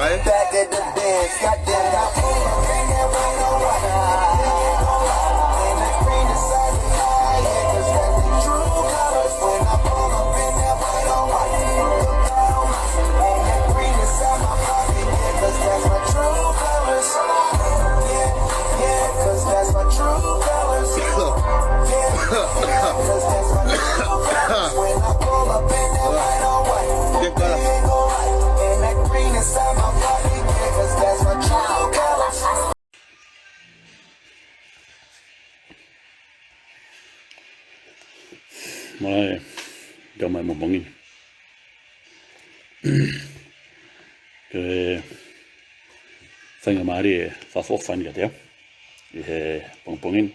eh. Back at the bench, goddamn, I pull up in that white on white. And that green inside the eye, yeah, 'cause that's the true colors. When I pull up in that white on white. And that green inside my pocket, yeah, 'cause that's my true colors. Yeah, yeah, 'cause that's my true colors. Yeah, yeah, 'cause that's my true colors. When I pull up in that white on white. And that green inside my pocket, yeah, 'cause that's my true colors. Mulai gamai mo bangin. Ke fanga mari fa fo fan ga dia. E bangin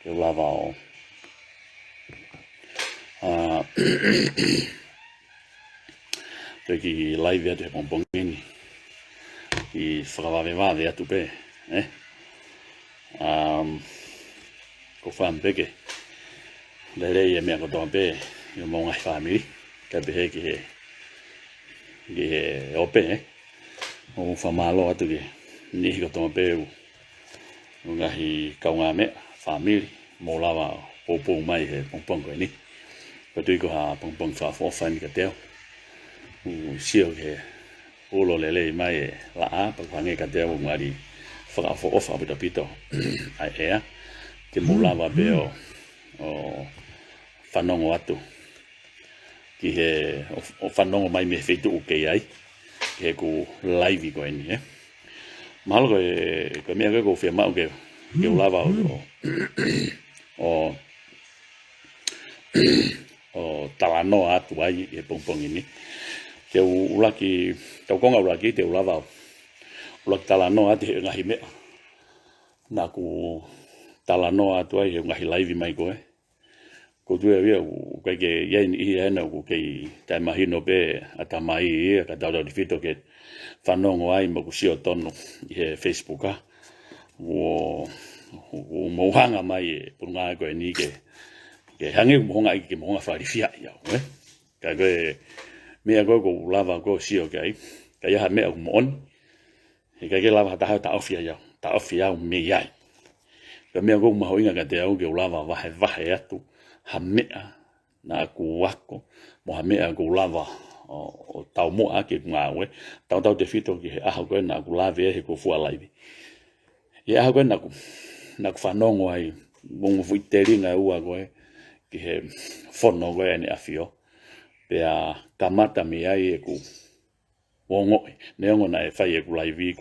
ke lava ki live de bangin. I fravaveva de atupe, ko fan bege. Lele ye me ko dombe yo mo ngai family ka be ki ope o fa malo atu ki ni ko dombe o ngai ka nga me family mo lava po mai he pong ko ni ko tu ko ha pong fa fo fan ka teo u sio ke o lo lele mai la a pa ngai ka teo ngari fa fo ofa be pito ai e ke mo lava be o fanongo atu ki he o fanongo mai me fetu o ke ai ke ku live ko ni mal ko me ko fe ma ke lava o talano atu ai e pong ni ke ulaki to konga ulaki te lava ulaki talano atu ngahi me na ku talano atu ai ngahi live mai ko ko tu e ko ke ye ni e na ko ke ta mahino be ata mai ka ta do fito ke fanongo ai mo ku sio tono e Facebook o mo hanga mai por nga ko ni ke hange mo nga ke mo nga fa fia ya ka ko me ko lava ko sio ke ka ya me mo on e ka ke lava ta ofia ya ta ofia me ya ka me ko mo inga ka te au ke lava va atu hamea na ku wako mo hamea ku lava o tau mo ake ngawe tau te fito ki a ko na ku lave he ko fu live ya ko na ku fanongo ai mo fuiteri na ua ko ki he fono ko ni afio pe a kamata mi ai ku wongo ne ngo na fa ye ku live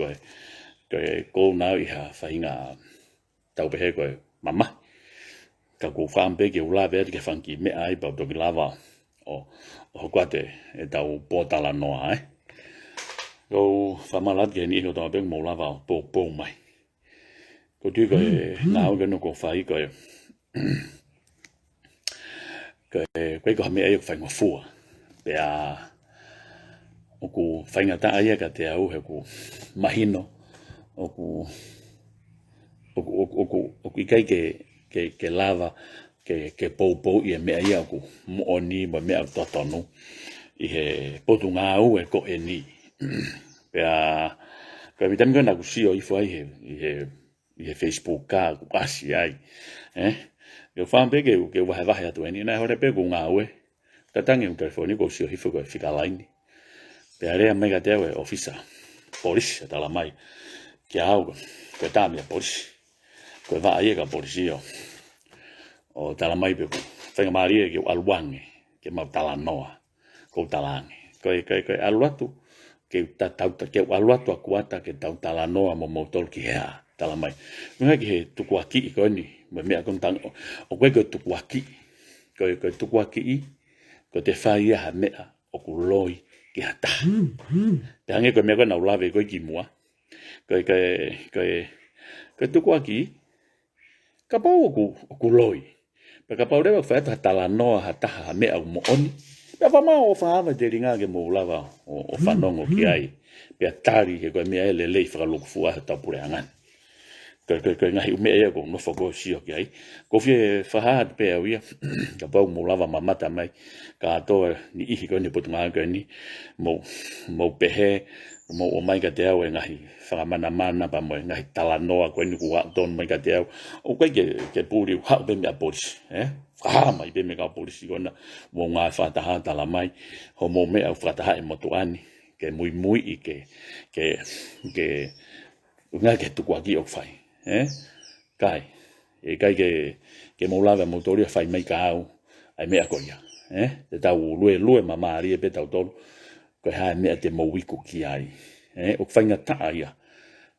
ko na iha fa inga tau pe ko mama ka ko fambe ke ula ver ke fanki me ai pa to lava o kwate e tau potala noa go famalat ke ni no to be mo lava po mai ko tu ko na o no ko fai ko ko me ai fa ngo fu pe a o ku fainga ta ai ka te au he ku mahino o ku kai ke lava ke po i me ia ku mo oni mo me to tonu i he potunga u e ko eni ya ka vitam na ku sio i foi i he Facebook ka ku asi ai yo fan pe ke wa ya to eni na hore pe ku nga we tatangi un telefoni ko sio i foi fika line pe area mega te officer police ta la mai ke au ke tamia police ko va ai ka policia o tala mai pe fenga maria ke alwange ke ma tala noa ko talange ko aluatu ke ke aluatu akuata ke tala noa mo motor ki ha tala mai nga ke tu kwaki ko ni me kon tang o ko tu kwaki ko tu kwaki ko te fai ha me o ku loi ki ata tange ko me ko na ulave ko ki mua ko tu kwaki ka pau ku loi pe ka pau de fa ta la no ha me au mo oni pe fa ma o fa ma de ringa ke mo lava o fa no ki ai pe tari ke ko me ele le fra lu fu ta pure angan ke ngai ume ia ko no foko sio ki ai ko fie fahat pe ia ka pau mo lava mamata mai ka to ni ihi ko ni putunga ko ni mo pehe mo o mai ka te au ngai whakamana mana pa mo ngai tala noa ko ni ku don mai ka te au o kai ke puri ha be me polis mai be me ka polis ko na mo nga fataha tala mai ho mo me au fataha e mo tuani ke muy i ke nga ke tu kwa ki o fai kai ke mo lava motoria fai mai ka au ai me akoia te tau lue mama ari pe tau tolu ko ha me te mo wiku ki ai o fainga ta ia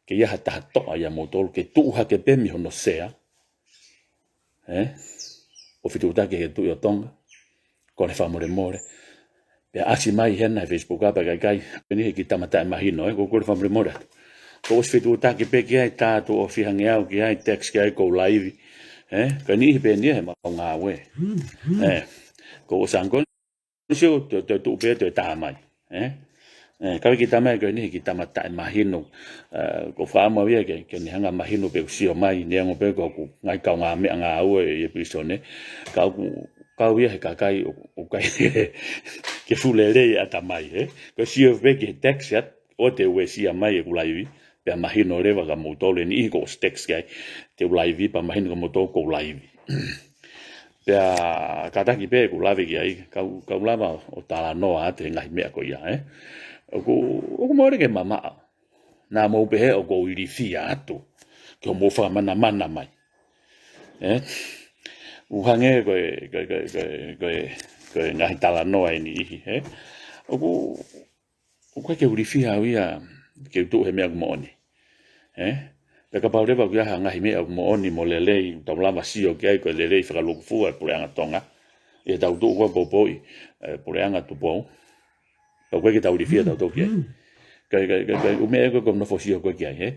ke ia ta to ia motor ke tu ha ke pe mi hono sea o fitu ta ke tu yo tonga ko le famore more pe asi mai hena Facebook apa kai ni ki tamata imagino ko le famore more ko os fitu ta ke pe ki ai ta to o fi hangea ki ai text ki ai ko live ka ni pe ni ma nga we ko sangon sio te tu pe te ta mai ka ki ta mai ko ni ki tamata imagino ko fa mo via ke ni hanga imagino pe sio mai ni ngo pe ko ngai ka nga me nga u e pisone ka via ka kai o kai ke fulele ata mai ko sio ve ke text ya o te we sia mai ku live pe imagino le va mo tole ni ko text kai te live pa imagino ko mo to ko live pe kata ki pe ku live ki ai ka lava o tala no a te ngai me ko ia o mo re ke mama na mo pe o ko iri fia atu ke mo fa mana mai u hange ko ngai tala no ai ni o ko ke uri fia ia ke tu he me mo ni pe ka paure ba ya nga hime mo oni mo lele to lava sio ke ai ko lele fra lu fu e por anga tonga e tau tu ko popoi por anga tu po o ko ke tau rifia tau to ke o me ko no fo sio ko ke ai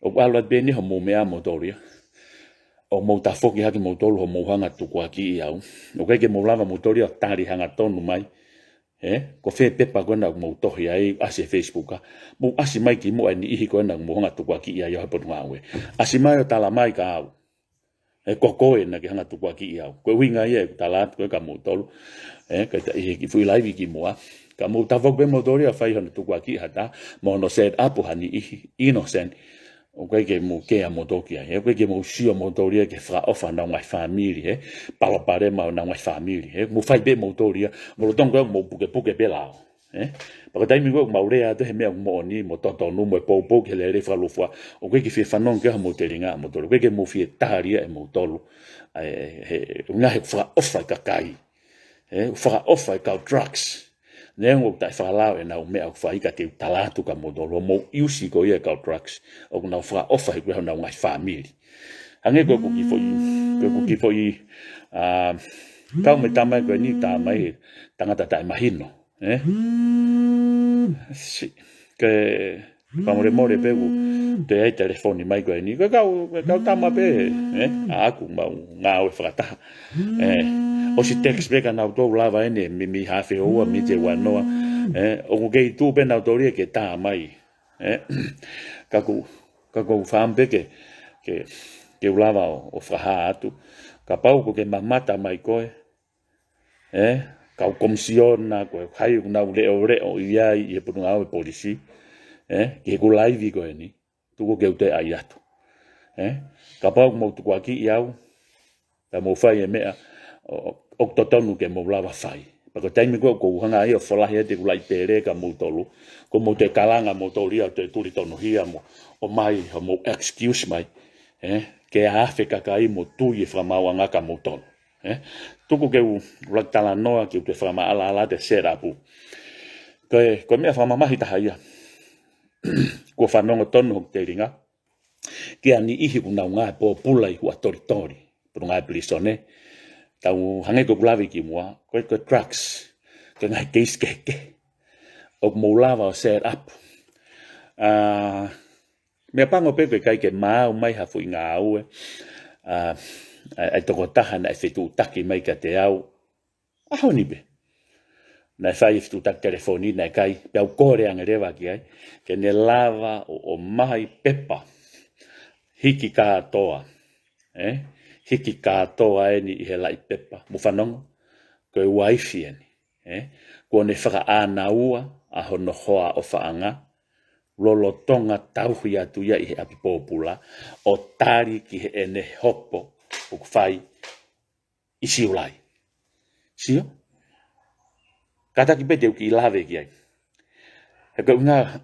o ala beni ho mo me a motoria o mo ta fo ki ha ki motor ho mo hanga tu ko ki ia o ke mo lava motoria tari hanga tonu mai ko fe pepa ko na mo to ai ase Facebook mo asi mai ki mo ani hi ko na mo nga tu kwa ki ia yo po ngawe asi mai tala mai ka ko na ki hanga tu kwa ki ia ko winga ia tala ko ka mo to ka ki fu live ki mo ka mo ta fo be mo to ria fai hanga tu kwa ki hata mo no set up hani innocent o ke mo ke a mo to ki ai ko ke mo sio mo to ria ke fra ofa na mai family pala pare ma na mai family mo fai be mo to ria mo lo tonga mo puke be lao pa ka mi go maurea te me mo ni mo to no mo po ke le re fa lo fa o ke fi fa non ke mo te ringa mo to ke mo fi taria e mo to una he fra ofa ka kai fra ofa ka drugs nengo ta fa la e na me au fa ka te talatu ka mo do mo usi ko ye ka drugs o na fra ofa ko na ngai family ange ko ki foi ka me tama ko ni ta mai tanga ta imagino si ke vamos more pe te ai telefoni mai ko ni ka tama pe aku ma nga o frata o si text be ka na auto lava ene mi ha fe o mi te wa no o ke tu pe na autoria ke ta mai ka ko fam pe ke lava o fra atu ka pau ko ke mamata mai ko ka komisiona ko hai na le o ia e por nga o polisi ke ko live ko ni tu ko ke te ai atu ka pau mo tu kwa ki iau ta mo fai me o totonu ke mo lava fai pa ko taimi ko hanga ai o fola he te kulai pere ka mo tolu ko mo te kalanga mo tolia te turi tonu hia mo o mai mo excuse mai ke a Afrika kai mo tu i fra mawanga ka mo tonu tuku ke u tala noa ki te fra ma ala te serapu ko me fra mama hita haia ko fa no tonu te ringa ke ani ihi kuna nga po pula i hua tori por nga prisone tau hange ko lavi ki mo ko trucks ke nga case ke o mo lava set up me pango pe kai ke mau mai ha fu nga au ai to taha na fitu taki mai ka te au ahoni be na fai fitu tak telefoni na kai pe kore ang rewa ki ai ke ne lava o mai pepa hiki katoa hiki katoa ni he lai pepa mo fanongo ko wifi ni ko ne faka ana ua a hono hoa o faanga lolo tonga tau ya tu ya i api popula o tari ki he ene hopo o fai isi ulai sio kata ki pete ki lave ki ai he ko nga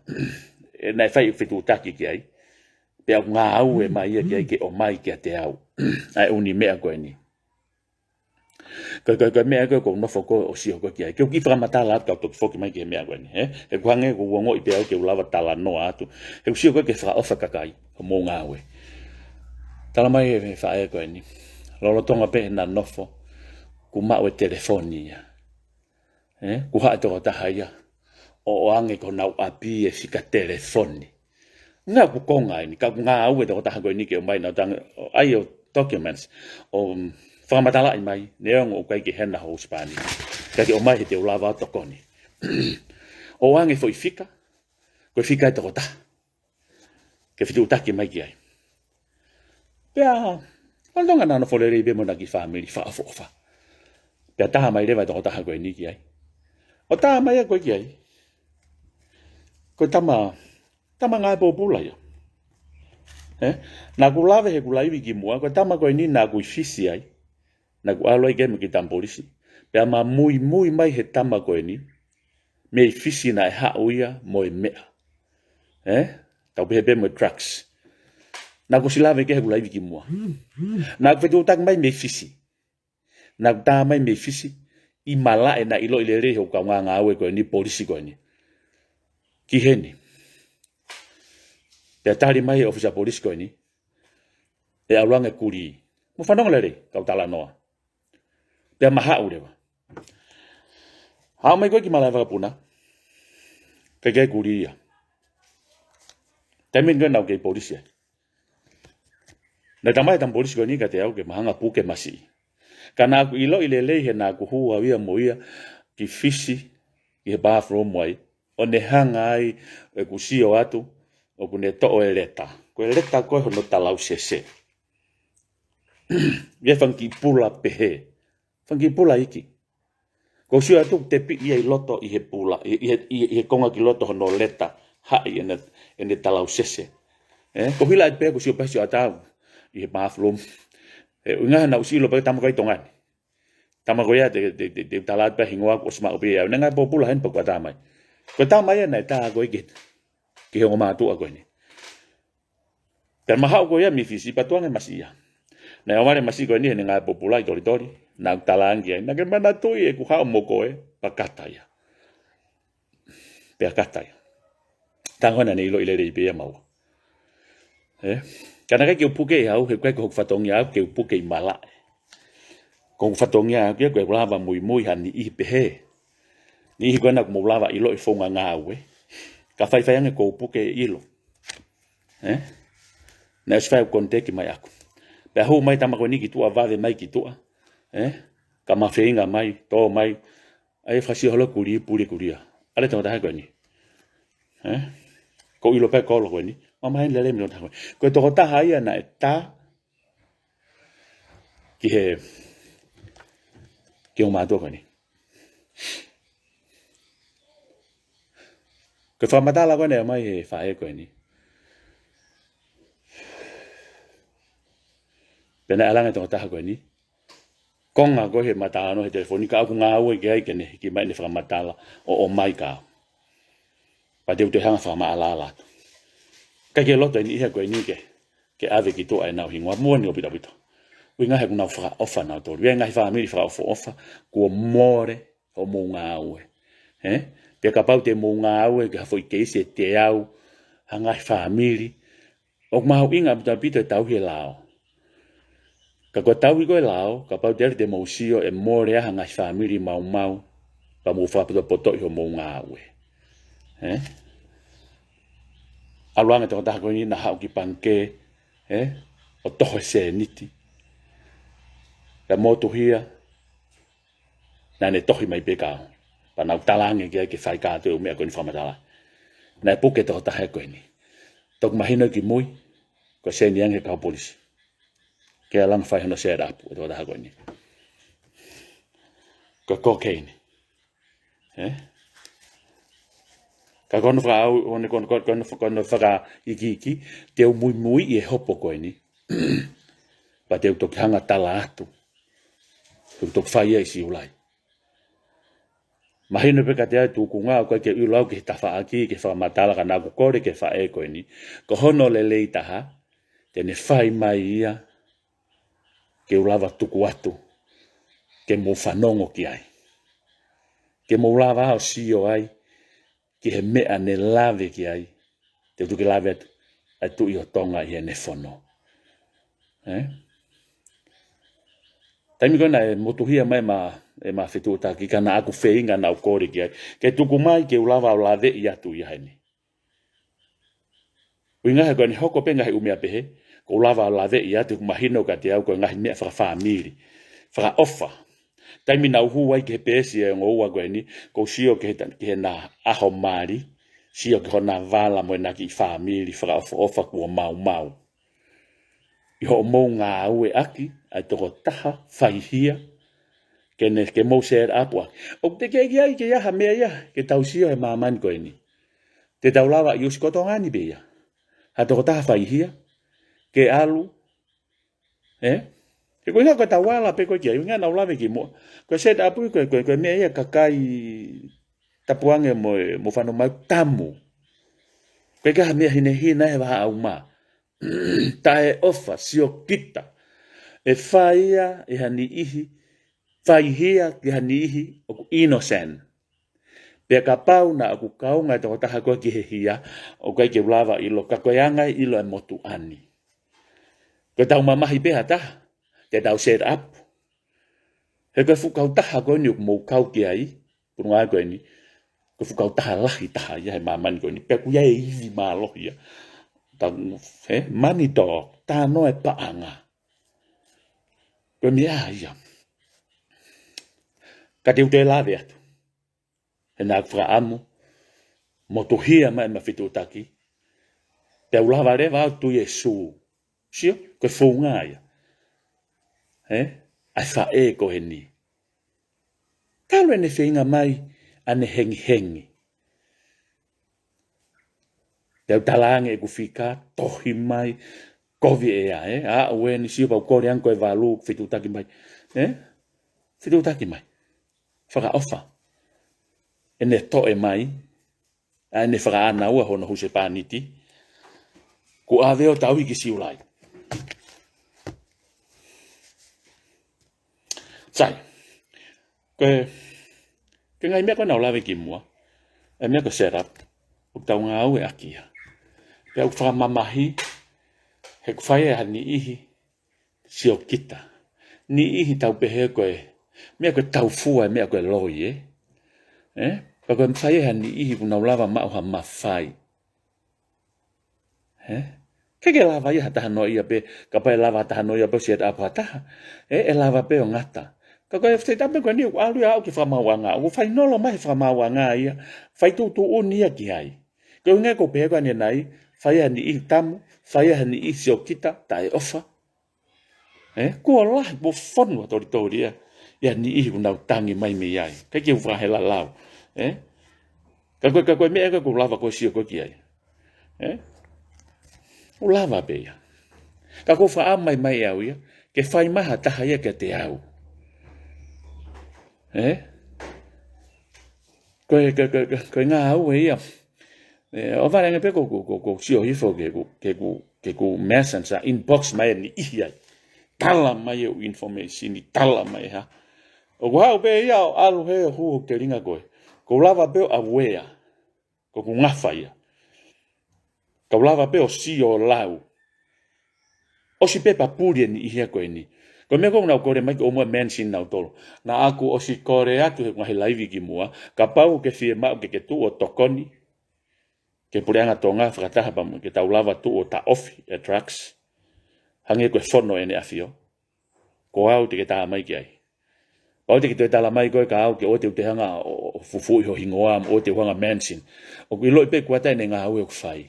na fai fitu taki ki ai pe nga au e mai ki ai ke o mai ki te au ai uni mea ko ni ko mea ko no foko o sio ko ki ai ki fra matala ka to foko mai ki mea ko ni e kwange ko wongo i pe au ke lava tala no atu e sio ko ke fra ofa kakai ko mo nga we tala mai e fa e ko ni lolo tonga pe na nofo ku ma o telefonia ku ha to ta haya o ange ko na api e fika telefoni nga ku konga ni ka nga au e to ta ko ni ke mai na tang ai o documents o fa matala i mai neong o kai ke hena ho spani ka ke o mai te o lava to koni o ange foi fika ko fika to ta ke fitu ta ke mai ki ai pea quando nga na folere be mo na ki family fa fa pea ta mai le va to ta ko ni ki ai o ta mai ko ki ai ko tama nga popula ya na ku lave he ku laivi ki mua ko tama ko ni na ku fisi ai na ku alo ke me ki tampolisi pe ama muy mai he tama ko ni me fisi na ha uia mo me ta be mo trucks na ku silave ke ku laivi ki mua na ku tu tak mai me fisi na ta mai me fisi i mala e na ilo ile re ho ka nga we ko ni polisi ko ni ki heni pe tali mai ofisa polisi ko ni e alanga kuri mo fanong le ka tala noa pe maha ure wa ha mai ko ki mala va puna ke kuri ya tamen ga na ke polisi na tamai tam polisi ko ni ka te au ke mahanga pu ke masi kana ilo ile le he na ku hua wia moia ki fisi i bathroom mai o ne hanga ai e kusio atu o kune to o eleta ko no talau sese ye fanki pula pehe fanki pula iki ko sio atu te pi i loto i he pula i konga ki loto no leta ha i ene talau sese ko hila pe ko sio pasio ata i he bathroom nga na usilo pa tamo kai tongan tama ko ya de talat pa hingwa ko sma obi ya nga popula hen pa tamai ko tamai na ta ko ikit ki ho ma tu ko ni per maha ko ya mi fisi pa tuang masia na o mare masi ko ni nga popula tori na talangi na ke mana tu e ku ha mo ko pa kataya pe kataya tango na ni lo ile re be ma kana ke puke au he ko fatong ya ke puke mala ko fatong ya ke ko lava muy han i pe ni ko na mo lava ilo i fonga ngawe ka fai ko puke ilo na sfa konte ki mai aku pe ho mai tama ko ni ki tua vave mai ki tua ka ma feinga mai to mai ai fasi holo kuri ale to da ko ni ko ilo pe ko lo ko ni mama hen lele mi no ta ko to ta haya na ta ki o ma do ko ni ko fa mata la ko ne mai fa e ko ni pena alanga to ta ko ni konga ko he mata no he telefonika ku nga we ke ne ki mai ne fa mata la o mai ka pa de te hanga fa ma ala ka ke loto ni he ko ni ke ave ki to ai na hingwa mo ni opita bito winga he kuna fra ofa na to winga fa mi fra ofa ko more o mo nga we pe ka pau te mo nga we ka foi ke se te au hanga family o ma winga bito tau he lao ka ko tau ko lao ka pau de mo sio e more hanga family mau pa mo fa poto ho mo nga we alwanga to ta ko ni na ha ki panke o to se niti la moto hia na ne tohi mai peka pa na talange ke fai ka te o me ko informa dala na poke to ta ha ko ni tok mahino ki mui ko se ni ang ka polisi ke lang fai no set up to da ko ni ko cocaine ka kono fra au kono fra iki te mui e hopo ko ni pa te to hanga tala atu to fai ai si ulai mahino pe ka te tu kunga ko ke ulau ke tafa aki ke fa matala kana ko kore ke fa e ko ni ko hono le leita ha te ne fai mai ia ke ulava tuku atu ke mo fanongo ki ai ke mo lava o sio ai ki he mea ne lave ki ai te tu ke lave atu i o tonga i ne fono taimi kona e motuhia mai ma fetuta ki kana aku feinga na ukori ki ai ke tuku mai ke ulava o lave i atu i haini uinga he koni hoko penga he umea pehe ko ulava o lave i atu mahino ka te au ko ngahi mea fra famili fra ofa taimi na uhu wai ke pesi e ngoua ko ni ko sio ke na aho mari sio ke hona vala mo na ki famili fra ofa ko mau i ho mo ngā ue aki ai toko taha whaihia ke mo set apua o te ke ai ke iaha mea ia ke tau sio he mamani koe ni te tau lawa i usi koto ngani be ia ha toko taha whaihia ke alu ke koe ngā koe tau wala pe koe kia ngā nau lawe ki mo koe set apu koe mea ia kakai tapuange mo whanu mau tamu koe kaha mea hine he waha au maa tae ofa sio kita e faia e hani ihi faihia ki hani ihi o innocent pe ka pau na aku kaunga to taha ko ki hia o kai ke lava ilo ka ko yanga ilo e motu ani ko tau mamahi pe hata te tau set up he ko fu kau taha ko ni mo kau ki ai punga ko ni ko fu kau taha lahi taha ya maman ko ni pe ku ya ivi malo ya tang mani to ta no e paanga ko mi ia ka te ute la veat e na fra amu motohia mai ma fitu taki te ulava re va tu yesu sio ko funga ia ai fa e ko heni talo ne feinga mai ane hengi te talange e kufika tohi mai kovi e a wen si ba ko rian ko valu fitu taki mai fitu taki mai faka ofa ene to e mai ane faka ana ua hono huse paniti ku aveo tau ki si ulai sai ke ngai me ko na lave ki mua e me ko set up o tau ngau e akia pe au fra mamahi he kwhai ni ihi sio kita ni ihi tau pehe koe mea koe tau fua mea koe loi pa koe mwhai ni ihi kuna lava mauha mawhai ke lava ia taha no ia pe ka pai lava taha no ia pe siet apa taha e lava pe o ngata ka koe fte tape koe ni alu ia au ki whamawanga o whai nolo mai whamawanga ia whai tu unia ki hai ko nge ko pe ko ni nai fai ni I tamu fai ni I sio kita tai ofa ko la bo fon wa tori ya ni I una tangi mai me ai ka ke fa hela lau ka ko me ko lava ko sio ko ki ai o lava be ya ka ko fa mai au ya ke fai maha taha ia ke te au ko nga au ia o vale nga pe ko sio hifo ke ku messenger inbox mai ni ia tala mai o information ni tala mai ha o hau pe ia alu he hu ke ringa ko lava pe aware ko ngafa ia ko lava pe o sio lau o si pe papuri ni ia ko ni ko me ko na ko re mai o mo mention na tolo na aku o si kore atu he live ki mua ka pau ke fie ma ke tu o tokoni ke pureanga tonga frataha pa ke tau lava tu o ta off e trucks hange ko fono ene afio ko au te ke ta mai ki ai o te ke te tala mai ko ka au ke o te hanga o fufu ho hingoa o te hanga mansion o ki loi pe kwata ne nga au e fai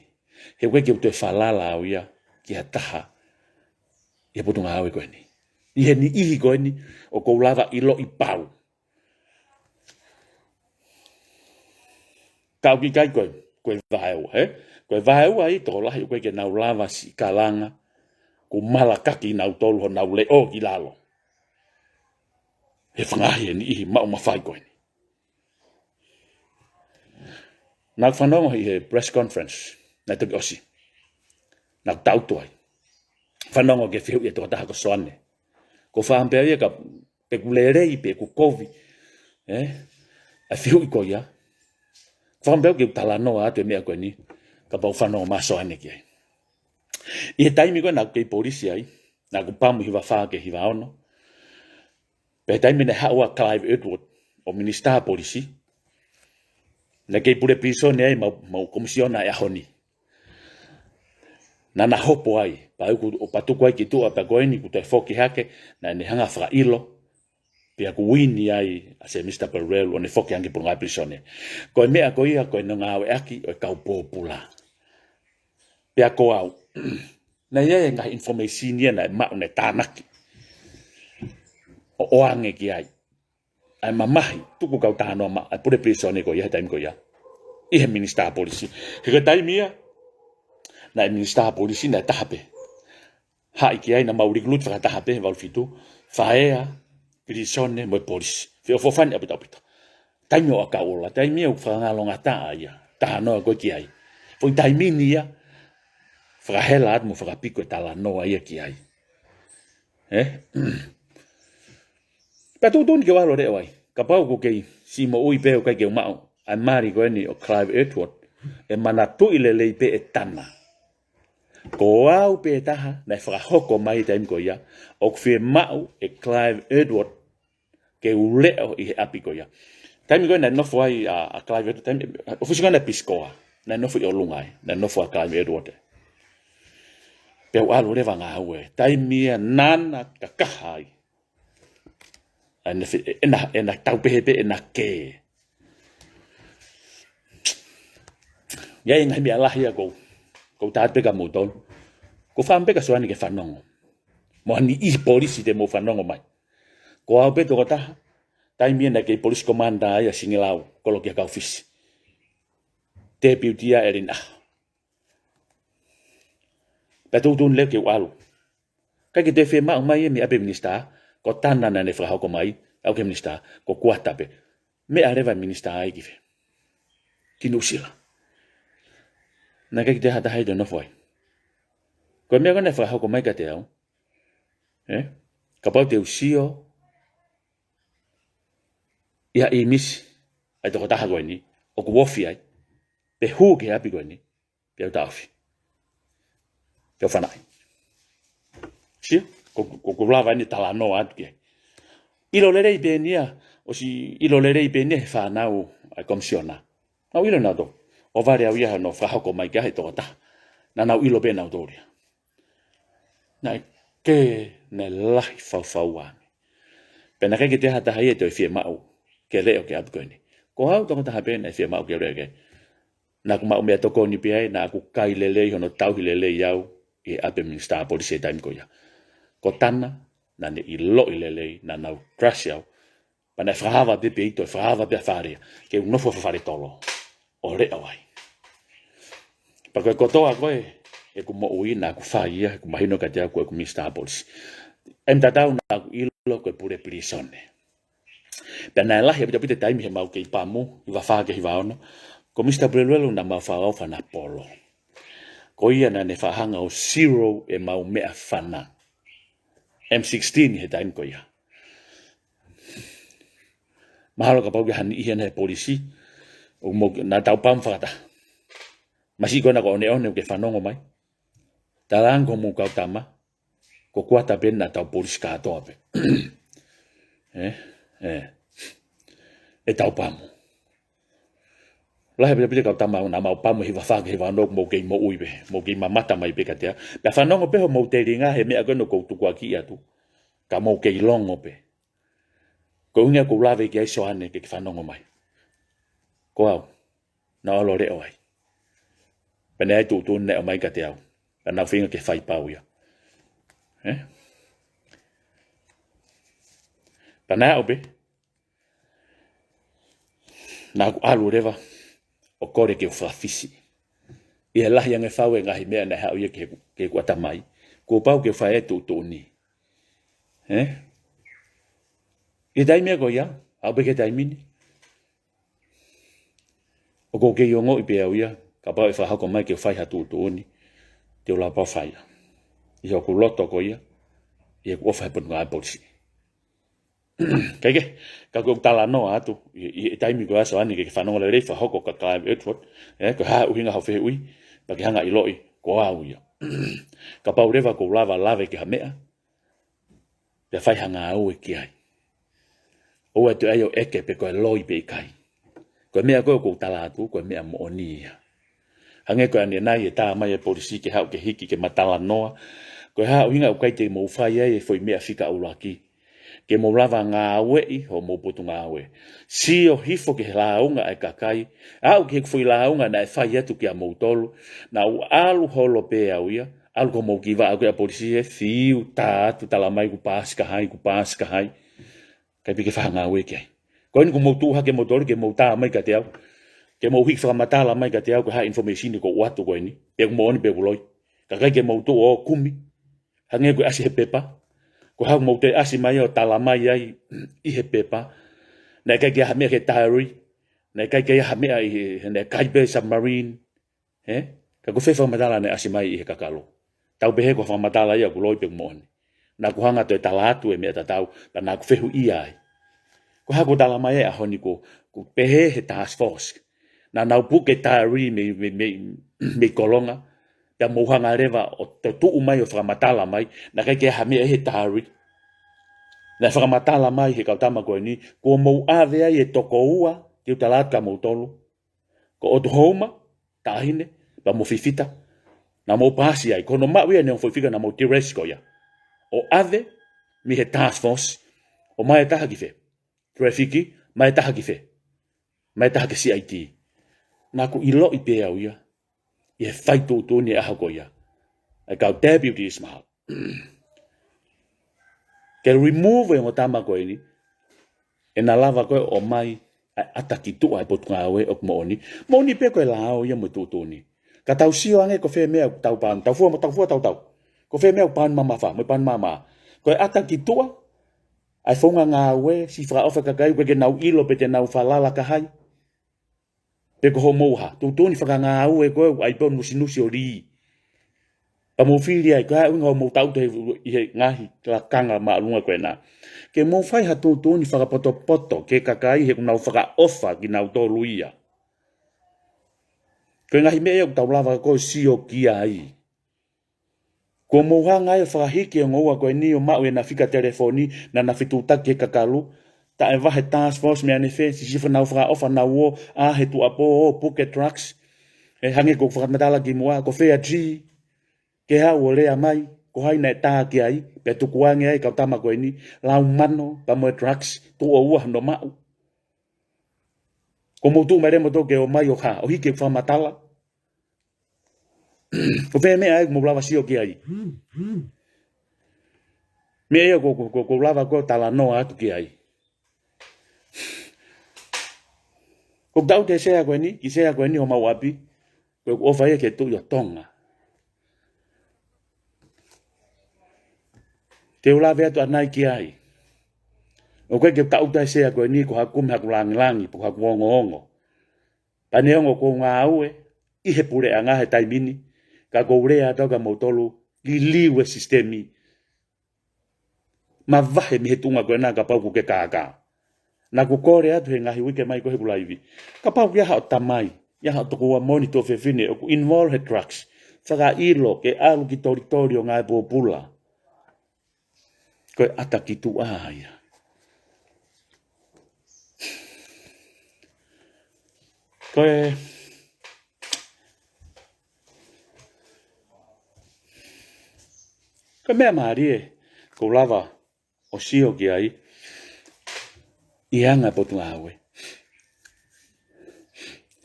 he ko ke te falala au ia kia taha ia putunga awe koe ni. Ihe ni ihi koe ni o kou lava ilo i pau. Kau ki kai koe vaeu, he? Koe vaeu ai toko lahi koe ke nau lava si kalanga ku malakaki nau tolu ho nau le o ki lalo. He whangahi e ni ihi mau mawhai koe ni. Nau whanongo hi he press conference na toki osi. Nau tautu ai. Whanongo ke whiu e toka taha ko soane. Ko whahampea ia ka pe kulerei pe ku kovi. A whiu i ko ia. Whahampea ke tala noa atu e mea koe ni. Ka pau whanongo maa soane ki ai. I he taimi koe nau kei polisi ai. Nau ku pamu hiwa whaa ke hiwa ono. Pe he taimi ne haua Clive Edward o minister polisi. Na kei pure pisone ai mau komisiona e ahoni. Nana hopo ai, pa o patuku ai ki tua pa goeni ku te foki hake, na ne hanga whaka ilo, pia ku wini ai, a se Mr. Burrell, o ne foki hangi puru ngai pisone. Koe mea ko ia, koe nunga awe aki, o kau pōpula. Pia ko au, na ia e ngahi information ia na e mau ne tānaki. O oange ki ai. Ai mamahi, tuku kau tānoa ma, ai pure pisone ko ia, he taimi ko ia. Ihe minister polisi. Hika taimi ia, na e minister polisi na tahape. Hai ki ai na mauri glut whaka tahape, walfitu, whaea, pisone, mo polisi. Whio fofani apita apita. Taimi o aka ola, taimi au whangalonga taa ia, tānoa koe ki ai. Fui taimi ni ia, whakahela atu mo whakapiko e tala noa ia ki ai. Pea tūtūni ke walo reo ai. Ka pau ko kei simo ui peo kai ke umau. Ai mari ko ni o Clive Edward. E mana tui le lei pe e tana. Ko au pe taha na e whakahoko mai taim ko ia. O kwhie mau e Clive Edward ke uleo i he api ko ia. Taimi ko na nofo ai a Clive Edward. Ofisinga na piskoa. Na nofo i o lungai. Na nofo a Clive Edward. Peo alu rewa ngā ue. Taimi a nana kakahai. Ena taupehepe ena ke. Ia inga mea lahi a kou tāt peka mūtonu. Ko whaam peka soani ke whanongo. Moa ni i polisi te mō whanongo mai. Ko au peto ko taha. Taimi ena kei police commander ai a singilau. Kolo kia kau fisi. Deputy a erin ah. Pea tūtūn leo ke ualu. Kai ke te whee mau mai e mi ape minister. Ko tana na ne whakahoko mai, au ke minister, ko kuatape. Mea rewa minister ai kiwe. Ki nusila. Na kai te hata haida nofoi. Ko mea kone whakahoko mai ka te au. Ka pau te usio. Ia i misi. Ai toko taha koe ni. O ku wofi ai. Pe huu ke api koe ni. Pe au taufi. Pe au whanai. Sio? Ko lava ni tala no atu ke. Ilo lerei pe nia, o si ilo lerei pe nia whanau ai komisiona. Nau ilo nau to. O vare au iaha no whahoko mai kia he toko ta. Na nau ilo pe nau tōria. Nai ke ne lahi whau ame. Pena kei ke te hata hai e toi whie mau ke leo ke apu koe ni. Ko hau toko taha pe ne whie mau ke leo ke. Na ku mau mea toko ni pe ai, na ku kai lelei hono tauhi lelei au e ape minister polisi e taimi ko ia. Ko tana, na ne i lo i lelei, na nau krasi au, pa ne whahava pepe ito, whahava pia whaarea, ke unofo whawhare tolo, o reo ai. Pa koe kotoa koe, e ku mo ui, na ku whaia, e ku mahino ka te au koe ku minister polisi. Em tatau na ku ilo koe pure prisone. Pea na lahi apita pite taimi he mau kei pamu, i wawha ke hiwa ono, ko Mr. Burrell na mau whao whana polo. Ko ia na ne whahanga o 0 e mau mea whana. M16 he taim ko ia. Mahalo ka pau ke hani ihe na polisi, o mo na tau pam whakata. Masi ko na ko one ke whanongo mai. Talang ko mo kau tama, ko kuata ben na tau polisi ka atoa pe. E tau pamu. Lahe pia kau tama na mau pamu hiwa whake hiwa nok mo kei mo uibe, mo kei mamata mai pe katea. Pea whanongo peho mo te ringa he mea kono kou tukua ki atu. Ka mo kei longo pe. Ko unga kou lawe ki ai soane ke whanongo mai. Ko au, na olo reo ai. Pene ai tūtūn ne o mai katea au. na finga ke fai pau ia pana obe na ku alu reva o kore ke fafisi ia lahi anga fau e ngahi mea na hau ia ke kuata mai ko pau ke fai tu ni i dai mea ko ia au be ke dai mini o ko ke yongo i pe au ia ka pau e fa hako mai ke fai ha tu ni te la pa fai i ho ku loto ko ia i ko fa pun ngai polisi kage ka ko tala no atu i dai mi ko aso ani ke fa no le re fa hoko ka ka etwot ko ha u hinga ha fe ui pa ke hanga i loi ko au ia ka pau reva ko lava ke ha mea pe fai hanga au e ki ai o atu ai o eke pe ko loi pe kai ko mea ko tala atu ko mea mo ni hange ko ani nai e ta mai e polisi ke hau ke hiki ke matala noa ko ha u hinga u kai te mo fai ai e foi mea fika ulaki ke mo lava ngā wei ho mo putu ngā we. Si o hifo ke launga e kakai, au ke fui launga na e whai atu ki a moutolu, na u alu holo pe au ia, alu ko mo kiwa au ke a polisi e fiu tā atu tala mai ku pāsika hai, kai pike wha ngā we kei. Ko ini ku mo tuha ke moutolu ke mo tā mai ka te au, ke mo hik whamatala mai ka te au, ko ha information ko uatu ko ini, pe ku mo oni pe ku loi, kakai ke mo tu o kumi, hange ku asi he pepa, ko hau mo te asi mai o tala mai ai i he pepa na kai ke ha me ke diary na kai ke ha me ai na kai be submarine ka ko fefa madala na asi mai i he kakalo tau be he ko fa madala ia ku loi pe mon na ku hanga te tala atu e me ta tau pa na ku fehu i ai ko ha ko tala mai a honi ko pe he task force na na pu ke diary me kolonga ya mohanga reva o te tu mai o whakamatala mai, na kai ke hamea he tāri. Na whakamatala mai he kautama koe ni, ko mou āwea i e toko ua, ki uta lātka mou tolu. Ko o tu houma, tāhine, pa mo fifita. Na mou pāsi ai, kono mawia ne o whiwhika na mou tiresko ia. O ave, mi he task force, o mai taha ki whe. Trafiki, mai taha ki whe. Mai taha ki CIT. Nā ku ilo i pēa au ia. I whai tō ni aha ko ia. E kau deputy smart. Ke remove e ngō tāma koe ni, e nā lava koe o mai ataki tua e potu ngā oe o kumooni. Mooni pe koe lao ia mo tō ni. Ka tau sio ange ko whea mea tau pānu, tau fua tau. Ko whea mea pānu mama wha, mo pānu mama. Koe ataki tua, ai whaunga ngā oe, si whaka ofa kakai, koe ke nau ilo pe te nau whalala ka hai. Pe ko ho moha, tō ni whaka ngā ue koe, ai pōn nusi o rii. Pa mo whiri ai, koe unga o mo tau te i he ngahi, la kanga maa lunga koe nā. Ke mo whai ha tō ni whaka poto, ke kakai he kunau whaka ofa ki nau tō luia. Koe ngahi mea tau lava koe sio kia ai. Ko mo hanga e whakahiki o ngoa koe ni o mau e na whika telefoni, na whitutaki he kakalu, ta e wahe task force me ane whensi, si whanau whaka ofa na uo, he tu apo o pocket trucks, e hange ko whakamatala ki mua, ko whea tri, ke hau o lea mai, ko haina e tā ki ai, pe tukuange ai, kau tama koe ni, lau mano, pa moe trucks, tu o ua no mau. Ko mo tu mere mo toke o mai o ha, o hike whamatala. Ko whea mea ai, mo lava sio ki ai. Mea ea ko lava ko tala noa atu ki ai. Ko tau te sea koe ni, ki sea koe ni o mau api, koe o whaia ke tu i o tonga. Te ula vea tu anai ki ai. O koe ke tau te sea koe ni, ko hakume haku langi, po haku ongo. Pane ongo ko ngā aue, i he pure a ngā he taimini, ka ko urea toka mo tolu, li liwe sistemi. Ma vahe mi he tunga koe nā ka pau ku ke kākā. Na ku kore atu he ngahi wike mai ko he kulaivi. Ka pau ki aha o tamai, iaha o toko ua monitor whewhine, o ku involve he trucks, whaka ilo ke alu ki toritori o ngai pōpula. Koe ata ki tu aia. Koe... Koe mea maari ko lava o sio ki ai, i anga potu awe.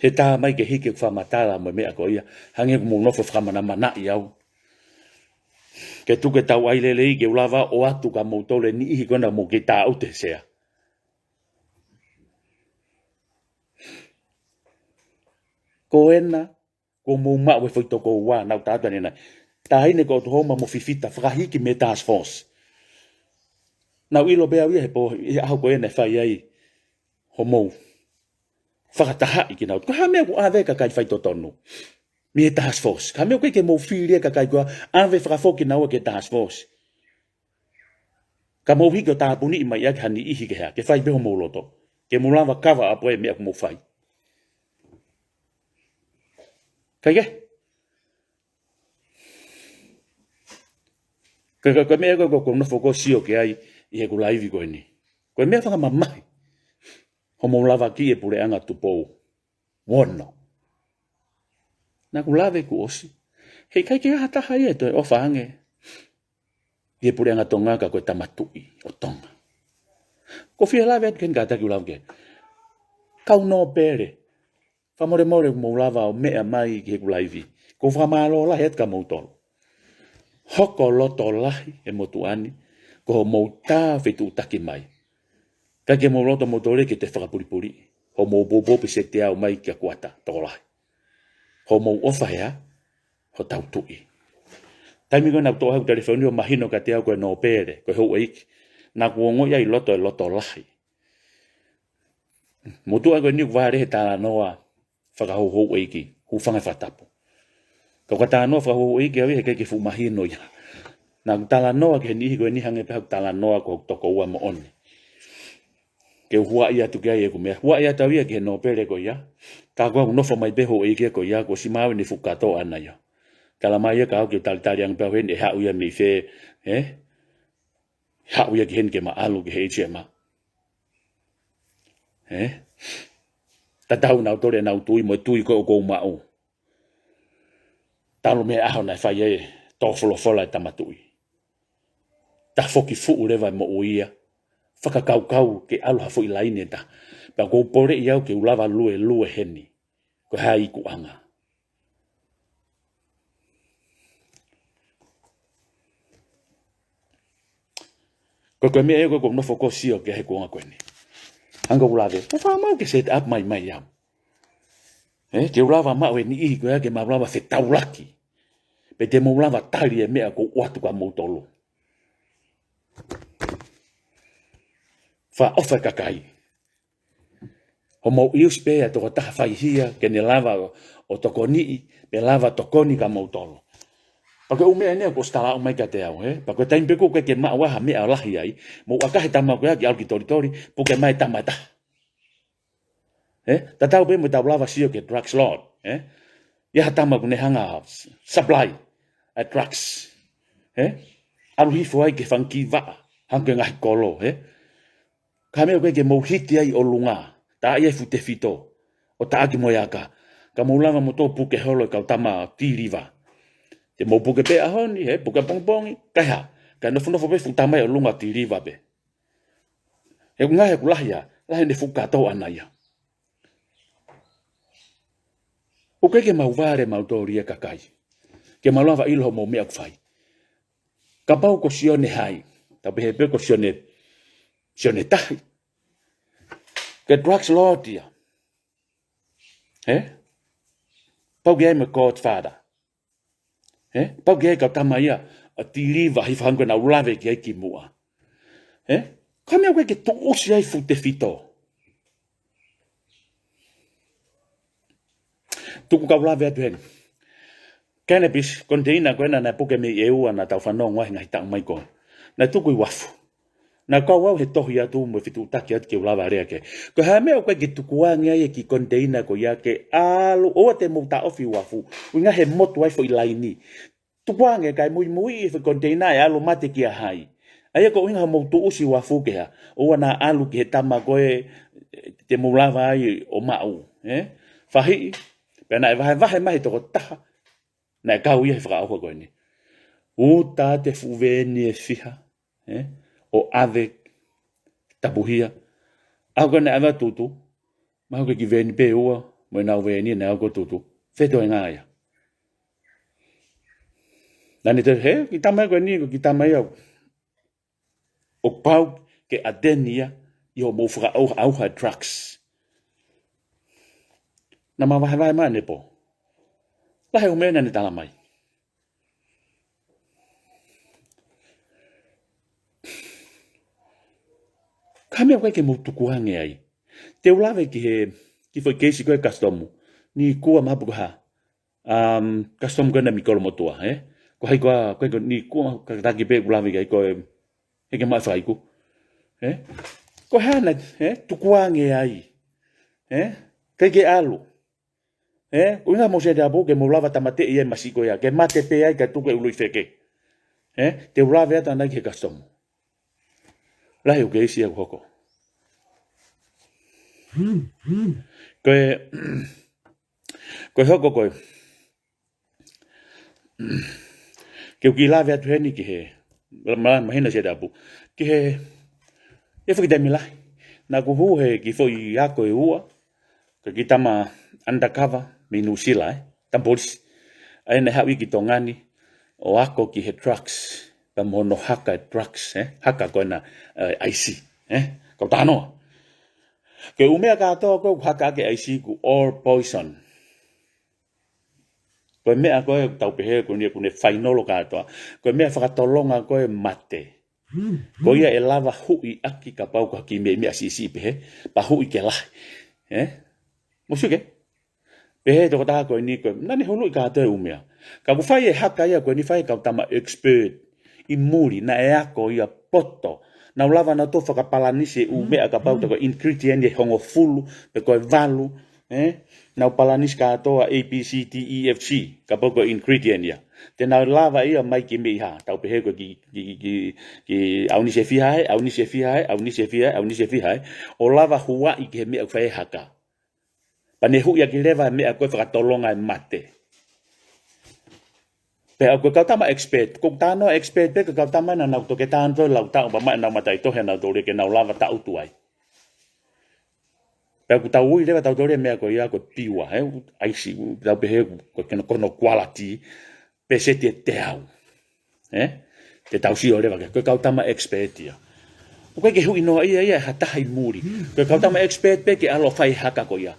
He tā mai ke hike whamatala mo mea ko ia, hange ko mo nofo whamana mana i au. Ke tu ke tau ai lelei ke ulava o atu ka mautole ni ihi kona mo ke tā au te sea. Ko ena, ko mou maa we whai toko ua, nau tātua nena. Tā hine ko tuhoma mo fifita, whakahiki me task force. Nau ilo bea wia he po, i aho ko ena whai ai, ho mou. Whakataha i ki nau. Ko ha mea ku ave ka kai whai totonu. Me task force. Ka mea koe ke mou whiria ka kai kua, ave whakafoki nau ke task force. Ka mou hiki o tāpuni i mai ake hani ihi ke hea, ke whai beho mou loto. Ke mou lava kawa apo e mea ku mou whai. Kai ke? Ka mea koe ko nofo ko sio ke ai, i he ku laivi koe ni. Koe mea whaka mamai. Ho mou lava ki e pure anga tupou. Wono. Na ku lave ku osi. Hei kai ke hataha i e toi ofa ange. I e pure anga tonga ka koe tamatui o tonga. Ko fia lave atu ken gata ki ulau ke. Kau no pere. Whamore more mou lava o mea mai ki he ku laivi. Ko whamalo lahi et ka mou tolo. Hoko loto lahi e motu ani. Ko ho mou tā whetu utaki mai. Ka ke mou loto motore ke te whakapuripuri. Ho mou bobo pise te au mai kia kuata toko lahi. Ho mou ofa hea, ho tau tui. Taimi koe nau toa hau telefoni o mahino ka te au koe no pere, koe hou eiki. Nā kuongo iai loto e loto lahi. Motua koe niu wāre he tāna noa whakahou hou eiki, hu whangai whatapu. Kau ka tāna noa whakahou eiki awi he kei fu mahino ia. Nā tāna noa ke nihi koe nihange pe hau tāna noa ko toko ua mo oni. Ke hua ia tu kia ia kumea. Hua ia tau ia ke no pere ko ia. Ka kua unofo mai beho eiki ko ia ko si mawe ni fukato ana ia. Kala mai ia ka au ke talitari ang pau hen e hau ia mi fe. Hau ia ki hen ke ma alu ke heitia ma. Tatau nau tore nau tui mo tui ko o kou mau. Talo me aho nai whai e tofolo fola e tamatui. Ta foki fuu rewa mo uia. Whakakau ke aloha fo i laine ta. Pa kou pore iau ke ulawa lue heni. Ko hai ku anga. Ko mea eko ko nofo ko sio ke he kuonga koeni. Hanga ulawe. Ko whamau ke set up mai iau. Ke ulawa mau e ni ihi ko ea ke ma ulawa se taulaki. Pe te mo ulawa tali e mea ko uatu ka moutolo. Fa ofa kakai. Ho mau ius pea toko taha whaihia ke ne lava o toko nii, pe lava tokoni ka mautolo. Pake umea nea ko stala umai ka te au, Pake taim peko ke maa waha mea lahi ai, mo wakahe tamau ko ki alki tori, puke mai tamata. Tatau pe mo tau lava sio ke drugs lord, Ia tamau ko ne hanga supply at drugs, Aluhifo ai ke whanki waa, hanke ngahi kolo, Ka mea koe ke mau hiti ai o lunga. Ta ia fu te fito. O ta aki moiaka. Ka mau langa mo tō puke holo kau tama tiriva. Te mau puke pe ahoni, puke pongpongi. Kaiha. Ka nofo pe fu tamai o lunga tiriva pe. E ngai ku lahia. Lahia ne fu katou anaya. O ke mau vare mau tō ria kakai. Ke mau lava iloho mo mea kufai. Ka pau ko sione hai. Ta pehe pe ko sione tahi. Ke drugs lord ia. Pau ke ai me godfather. Pau ke ai kau tama ia. A tiriva hi whanko na ulawe ki ai ki mua. Ka mea koe ke tōsi ai fu te fito. Tuku ka ulawe atu hen. Cannabis, konteina koe na puke me i eua na tau whanau ngahi ngahi tau mai koe. Na tuku i wafu. Na kau au he tohi atu mo fitu taki atu ke ulawa rea ke. Ko ha mea koe ke tukuangi ai ki konteina ko ia ke alu oa te mou ta ofi wafu. Winga he motu ai fo i laini. Tukuangi kai mui i fi konteina e alu mate ki a hai. Aia ko winga mou tu usi wafu ke ha. Oa na alu ki he tama koe te mou lava ai o mau. Fahi. Pena e vahe mahi toko taha. Na e kau ia he whaka koe ni. Uta te fuweni e fiha. O ave tapuhia. Au kone ava tutu. Mahu ke ki veni pe ua. Mo nau veni na au ko tutu. Feto e ngāia. Nani te he, kita mai ko ni ko kita mai au. O pau ke adenia yo mo fra au ha trucks. Na ma vai mai ne po. La he o mena ni tala mai. Kame koe ke mo tukuange ai. Te ulawe ki foi keisi koe customu. Ni kua mapu ha. Custom koe na mikolo motua, Ko hai koe ni kua kakataki pe ulawe kai koe heke mai whaiku. Ko hana, tukuange ai. Kai ke alu. Ko inga mo se dabo ke mo lava tamate ia masiko ya. Ke mate pe ai ka tuku e ului feke. Te ulawe ata nai ke customu. Lahi o keisi au hoko. Koe hoko koe. Ke uki lawe atu heni ki he. Mahina se dapu. Ki he. E whakitami lahi. Nā kuhu he ki fo i ako e ua. Ka ki tama undercover me New Zealand. Tampolis. Aina hawi ki tongani. O ako ki he trucks. Pa mono haka trucks, haka koe na IC, kau tanoa. Ke umea katoa koe haka ke IC ku all poison. Koe mea koe tau pehe kune whainolo katoa. Koe mea whakatolonga koe mate. Koe ia e lava hui aki ka pau ka ki mea sisi pehe, pa hui ke lahi. Musuke? Pehe toko taha koe ni koe, nani hulu i katoa umea. Ka ku whai e haka ia koe ni whai kau tama expert. I muri na e ako ia poto na ulava na to whakapalanisi u mea ka pau tako ingredient e hongo fulu pe koe valu na upalanis ka atoa A, B, C, D, E, F, G ka pau koe ingredient ia te na lava ia mai ki mei ha tau pehe koe ki auni se fihai o lava hua i ke mea whae haka pane hu ia ki lewa mea koe whakatolonga e mate. Pe au kau tama expert, kau tano expert pe kau tama na nau toke tanto lau tau ba mai na matai to he na dole ke na lava tau tuai. Pe ku tau ui lewa tau dole mea ko ia ko piwa, ai si tau pe he ko kena kono quality pe se te au. Te tau si o lewa ke kau tama expert ia. Ko ke hui no ia hatai muri. Ko kau tama expert pe ke alo fai haka ko ia.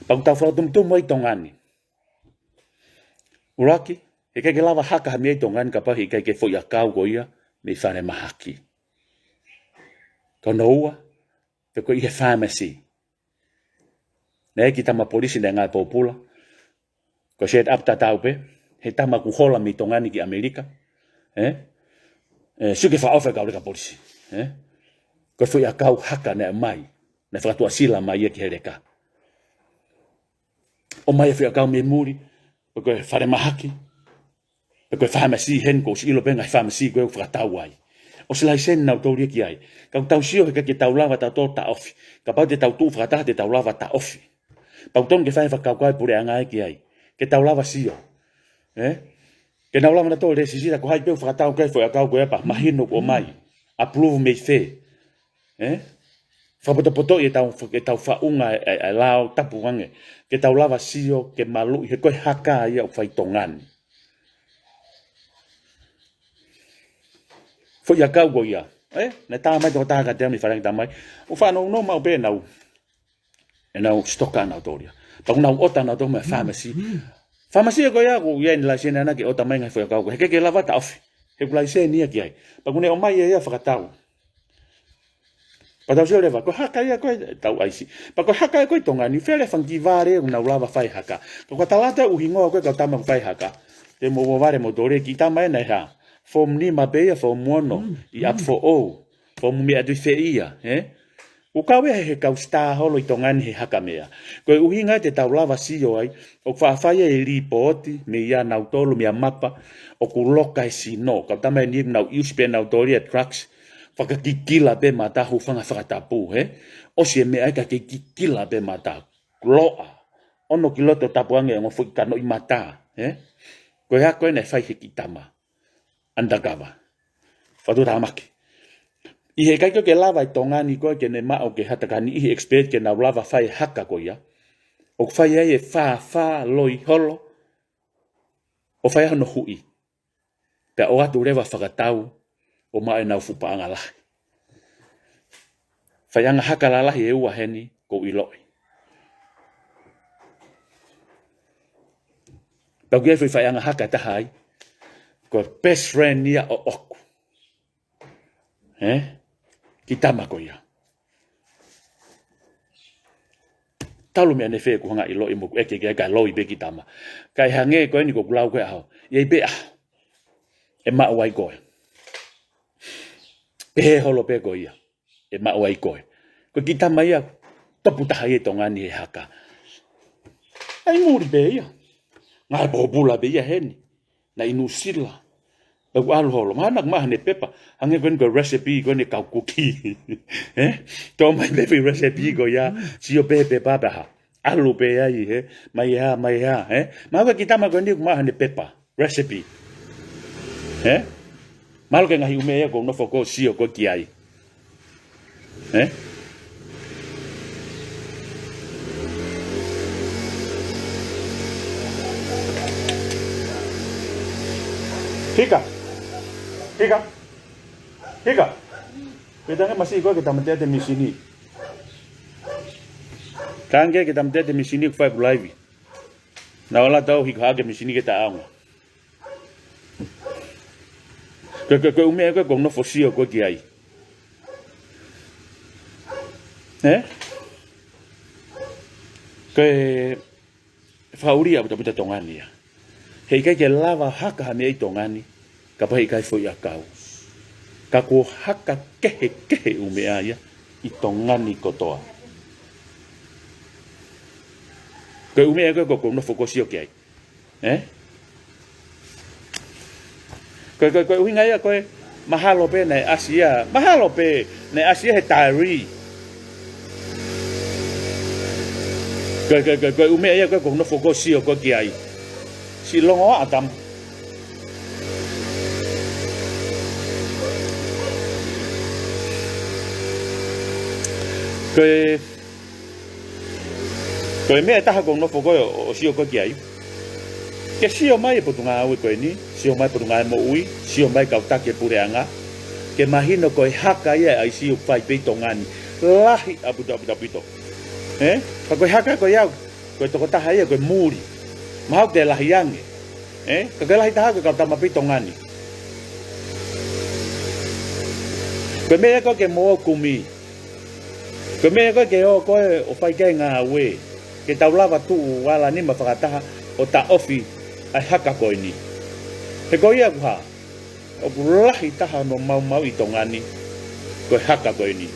Pa ku tau flau tum moi tongani. Uraki he ke lava haka me tongan ka pahi ke foi akau ko ia me fare mahaki. Kono ua te ko ia pharmacy. Ne ki tama polisi na ngai popula. Ko set up ta tau pe he tama ku hola me tongani ki Amerika. Suke fa ofa ka polisi. Ko foi akau haka na mai. Na fatua sila mai ki hereka. O mai foi akau me muri. Ko fare mahaki. Ko pharmacy hen ko si ilo benga pharmacy ko whakatau ai. O se lai sen nau tau ki ai. Kau tau sio he ke tau lava tau ta ofi. Ka pau te tau tu whakata te tau lava ta ofi. Pau tong ke whai whakau kai pure anga ki ai. Ke tau lava sio. Ke nau lava na tau le sisira ko hai peu whakatau kai foi akau ko epa. Mahino ko mai. Approve me fe. Whapoto e tau whaunga e lao tapu wange. Ke tau lava sio ke malu he koe haka ia o whai tongani. Foi a kau go ia. Na tā mai tō tāka te ami wharangi tā mai. O whanau no mau pē nau. E nau stoka nau tōria. Pau nau ota nau tō mai pharmacy. Pharmacy e ko ia ko ia ni lai sene ana ki ota mai ngai foi a kau go. He ke lava ta ofi. He kulai sene ia ki ai. Pau ne o mai ia whakatau. Pa tau sio lewa. Ko haka ia koe tau aisi. Pa ko haka ia koe tonga ni where whangi vare nau lava whai haka. Ko talata uhingoa koe kau tama whai haka. Te mo ware mo tōre ki tā mai nei ha. Form ni mabea form mono I up for all form mi adu fe ia o kawe he kau sta holo I tongani he haka mea ko uhinga te tau lava sio ai o whaafaya e ripoti me ia nau tolu me mapa o ku loka sino ka tama ni nau uspe nau toria trucks whakakikila pe mata hu whanga whakatapu o si me ai ka kikila pe mata loa ono kiloto tapuange ngo whikano I mata ko ya koe nei whai he kitama undercover. Whatu tāmaki. I he kaiko ke lava I tongani koe ke ne mao ke hatakani I he expert ke nau lava whai haka ko ia. O whai ai e wha loi holo. O whai hano hui. Pea o atu rewa whakatau o mai nau fupaanga lahi. Whaianga haka la lahi e ua heni ko iloi. Pau kia whaianga haka tahai ko best friend nia o oku. Ki tama ko ia. Talu me ane whea ku hanga iloi mo ku eke kai loi be ki tama. Kai hange ko eni ko kulau koe aho. Iei be aho. E mao ai koe. Pehe holo pe ko ia. E mao ai koe. Ko ki tama ia topu taha e tongani e haka. Ai muri be ia. Ngai bobula be ia heni. Na inu sila. Lagu alu holo. Mahanak mahane pepa. Hange koe ko recipe koe ne kau kuki. Tō mai bepi recipe ko ia. Sio pepe papaha. Alu pe ai. Mai ha. Maha ki tama koe ni mahane pepa. Recipe. Malo ke ngahi umea ko no foko sio ko ki ai. Hika. Kita masih ko kita mete di sini. Tangke kita mete di sini ku fai live. Na wala tau hika ke di sini kita ang. Ke umea ko no fosio ko ki ai. Ke fauri abu tapi tongani ya. Hei kai ke lava haka me i tongani. Ka pai kai foi akau. Ka ko haka kehe umea ia i tongani kotoa. Ke umea ko no fokosio ki ai. Ko winga ia ko mahalo pe na Asia. Mahalo pe na Asia he tari. Ko umea ia ko no fokosio ko ki ai. Si longo atam. Ko mea taha kong no foko o sio ko ki ai. Ke sio mai po tunga awe ko ni, sio mai po tunga mo ui, sio mai kau take pureanga. Ke mahino ko haka ia ai sio fai pe tongani. Lahi abu to. Ka ko haka ko ia ko to taha ia ko muri. Mahau te lahi ange. Ka lahi taha ko kau tama pe tongani. Ko mea ko ke mo kumi. Ko mea ko ke o ko o fai ke nga we. Ke tau lava tu wala ni ma whakataha o ta ofi ai haka ko ni. He ko ia kuha. O lahi taha no mau i tongani. Ko haka ko ni.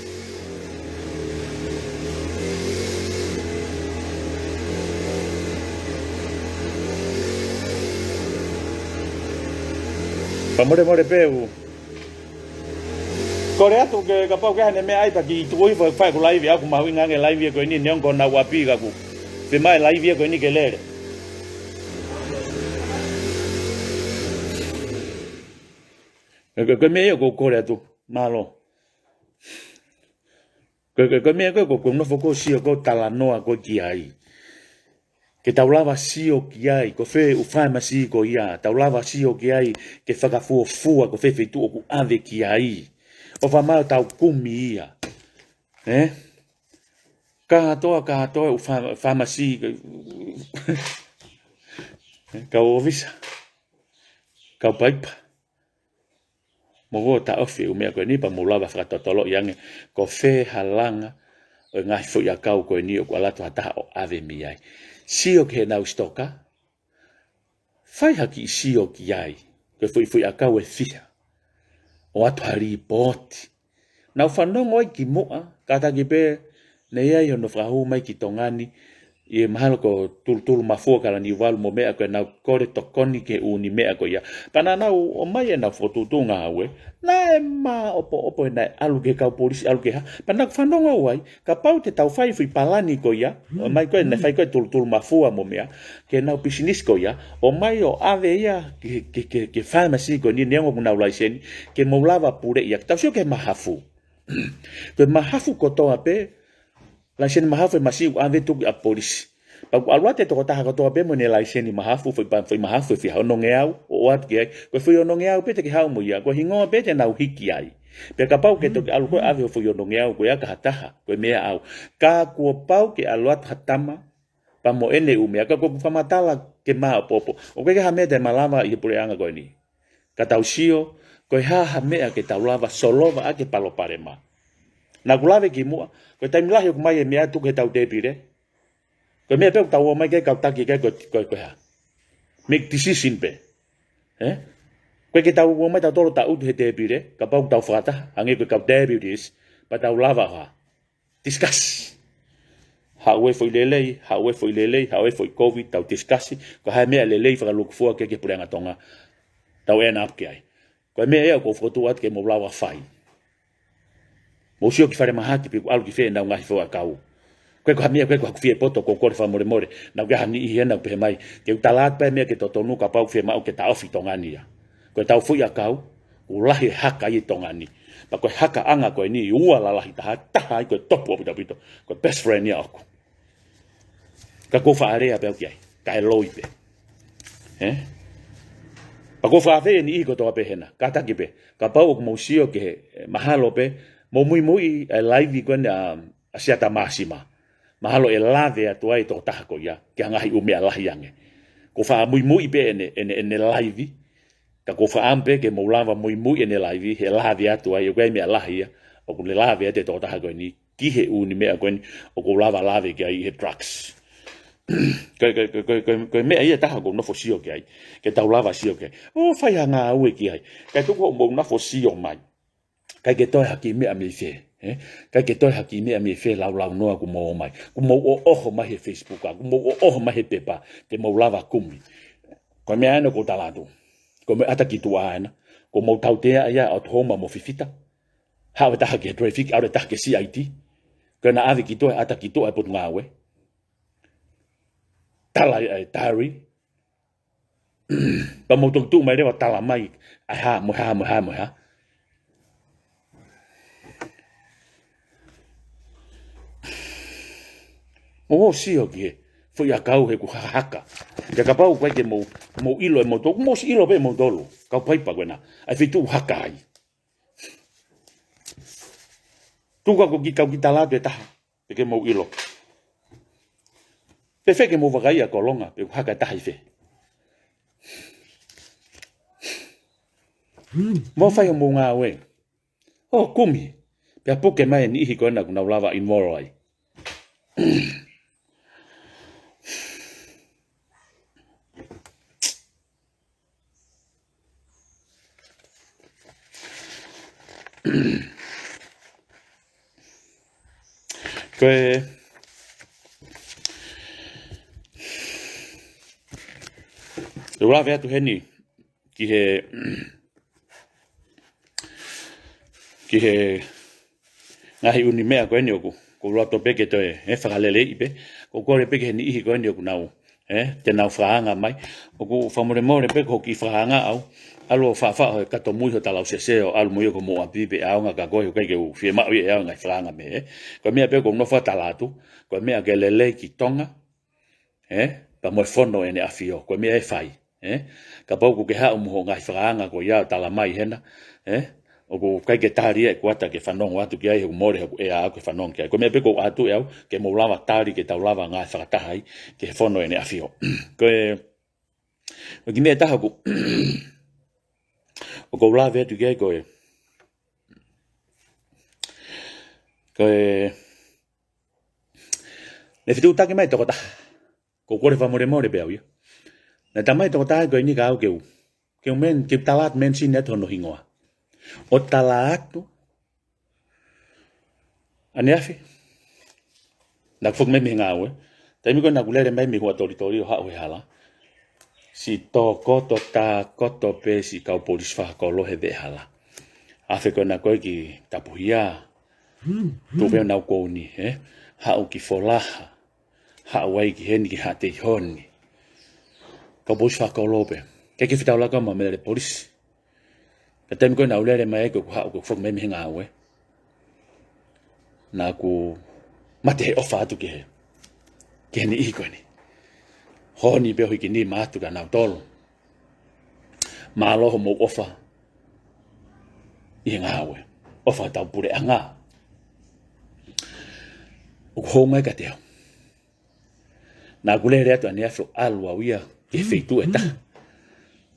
Pamore peu. Korea tu ke kapau ke hane me ai pa ki tu i fai ko live aku mau ngange live ko ni neon ko na wapi ka ku. Pe mai live ko ni ke lere. Ko me ko Korea tu malo. Ko me ko no foko sio ko talanoa ko ki ai. Ke taulava sio ki ai, ko fe ufai masi ko ia, taulava sio ki ai, ke whakafua ko fe tu o ku ave ki ai. O whamau tau kumi ia. Kahatoa ufai masi, ka ovisa, ka paipa. Mogo ta ofi umea ko ni pa mulava whakatotolo iange, ko fe halanga, o ngai fu ia kau ko ni o alatu hataha o ave mi ai. Sio ke nau stoka. Fai haki sio ki ai. Ke fui akau e fia. O atu hari poti. Nau whanongo i ki moa. Kata ki pe. Nei ai ono whahu mai ki tongani. I mahalo ko tulu mafua kala ni walu mo mea ko nau kore tokoni ke uni mea ko ia. Pana nau o mai e nau fotutunga awe. Na e ma opo e nai alu ke kau polisi alu ke ha. Pana whanonga wai. Ka pau te tau whai fui palani ko ia. O mai ko e nai whai ko e tulu mafua mo mea. Ke nau pisinis ko ia. O mai o ave ia. Ke pharmacy ko ni neongo munau laiseni. Ke maulava pure ia. Tau sio ke mahafu. Ke mahafu ko toa pe. Laiseni mahafu e masi u ave tuki a polisi. pa alwa te to ta ko to be mo ne lai seni mahafu foi mahafu fi ha no ngeau o at ke ko foi no ngeau pe te ki ha mo ya ko hingo pe te na hiki ai pe ka pau ke to alu ko ave foi no ngeau ko ya ka hataha ko me au ka ko pau ke alwa hatama pa mo ene umea ka ko fa matala ke ma popo o ke ha me de malama i pure anga ko ni ka tau sio ko ha me ke tau lava solova ake palo parema na kulave ki mua ko tai milahi ko mai me atu ke tau te pire ko me pe tau mai ke ka taki ke ko ha make decision pe ko ke tau mai tau tolo tau te pire ka pau tau frata ange ko ka deputies pa tau lava ha discuss hawe foi lelei hawe foi covid tau discuss ko ha me lelei fra look for ke purenga tonga tau ena ke ai ko me e ko foto at ke mo lava fai mo sio ki fare mahaki pe algo ki fe na ngai fo akau ko hamia ko fie poto ko fa more na ga hani i na pe mai ke talat pe me ke to tonu ka pau fe ma o ke ta ofi tongani ya ko ta fu ya kau ulahi haka i tongani pa ko haka anga ko ni ua la lahi ta ko topo pito ko best friend ya ko ka ko fa area pe ki ka loi pe pa ko fa fe ni ko to pe hena ka ta ki pe ka pau mo sio ke mahalo pe mo muy live ko na asiata masima mahalo e lave atu ai to tahako ya ke ngahi umea lahi ange ko fa muy pe ene live ka ko fa ampe ke mo lava muy ene live he lave atu ai ko me lahi ya o ko le lave te to tahako ni ki he uni me ko ni o ko lava lave ke ai he trucks ko me ai tahako no fosio ke ai ke tau lava sio ke o fa ya nga u ke ai ka ko mo na fosio mai ka ke to haki me ame fe ka ke to haki me ame fe lau no ku mo mai ku mo o mai he facebook ku mo o mai he pepa ke mo lava kumi ko me ana ko talado ko me ata ki tu ana ko mo tau te ya at home mo fifita ha ta haki traffic out ta ke CIT ko na ave ki to ata ki to e pot ngawe tala ai tari pa mo tu mai le tala mai ai ha mo ha o sio ke foi a kau he ku haka ke ka pau ke mo ilo mo to mo ilo be mo dolo ka pai pa gwena ai fitu haka ai tu ka ko kita la de ta ke mo ilo pe fe ke mo vagai a kolonga pe haka ta ai fe mo fai mo nga we o kumi pe po ke mai ni hi ko na lava in morai que ura vea tu heni ki he ngahi uni mea ko eni oku ko loto peke to e whakalele ipe ko kore peke heni ihi ko eni oku nau te nau whaanga mai oku whamore more peke hoki whaanga au alo fa kato mui ho talau seseo al mui ko mo apipe aunga ka ko ke u fie ma e aunga franga me ko me pe ko no fa talatu ko me ke lele ki tonga pa mo fono ene afio ko me e fai ka pau ko ke ha mo ngai franga ko ya tala mai hena o ko kai ke tari e kwata ke fanong watu ke ai mo re e a ko fanong ke ko me pe ko atu e ke mo lava tari ke tau lava ngai fa tai ke fono ene afio ko ki me ta ko o ko la ve tu ke ko ne fitu ta ke mai to ta ko ko re fa more pe au na ta mai to ta ko ni ka o ke men ke talat men sin net no hingoa o talat ane afi na fuk me ngawe ta mi ko na kulere mai mi ho tori ha o hala si to koto ta koto pe si kau polis fa ko lo he de hala afe ko na ko ki tapuia tu ve na ko ni ha o ki folaha ha wai ki hen ki ha te honi ka polis fa ko lo pe ke ki fita la ka ma me le polis ka tem ko na ulere mai ko ha ko fo me ngawe na ku mate o fa tu ke ni i ko ni honi pe hoi kini matu ka nau tolo malo mo ofa i ngawe ofa tau pure anga o honga ka teo na gule re atu ania flo alwa wia e feitu eta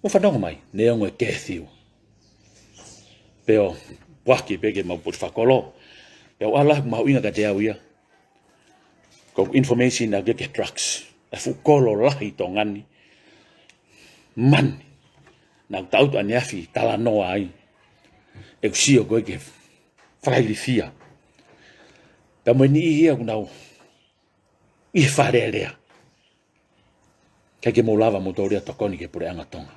o fanonga mai ne ngo ke thiu peo waki pege mau put fakolo peo ala mau inga ka teo wia ko information na get trucks e fu kolo lahi tongani man na tau ania fi tala no ai e kusio go ke fraili fia ta mo ni ia kunau i farelea ke mo lava motoria tokoni ke pure anga tonga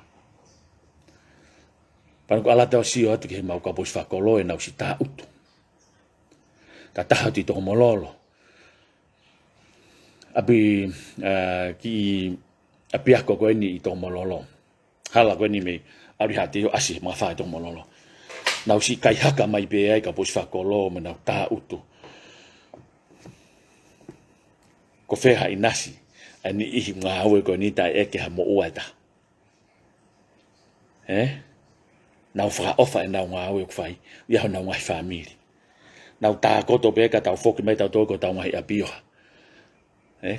pa ko ala ta sio atu ke mau ka pos fa kolo e na usita utu ta ta ti to mololo abi ki apia ko ko ni to mololo hala ko ni me ari hati asi ma fa to mololo na usi kai haka mai be ai ka pos fa kolo me na ta utu ko feha inasi ani I nga awe ko ni ta eke ha mo uata na fa ofa na nga awe ko fai ya na nga family na ta ko to be ka ta fok me ta to ko ta nga apio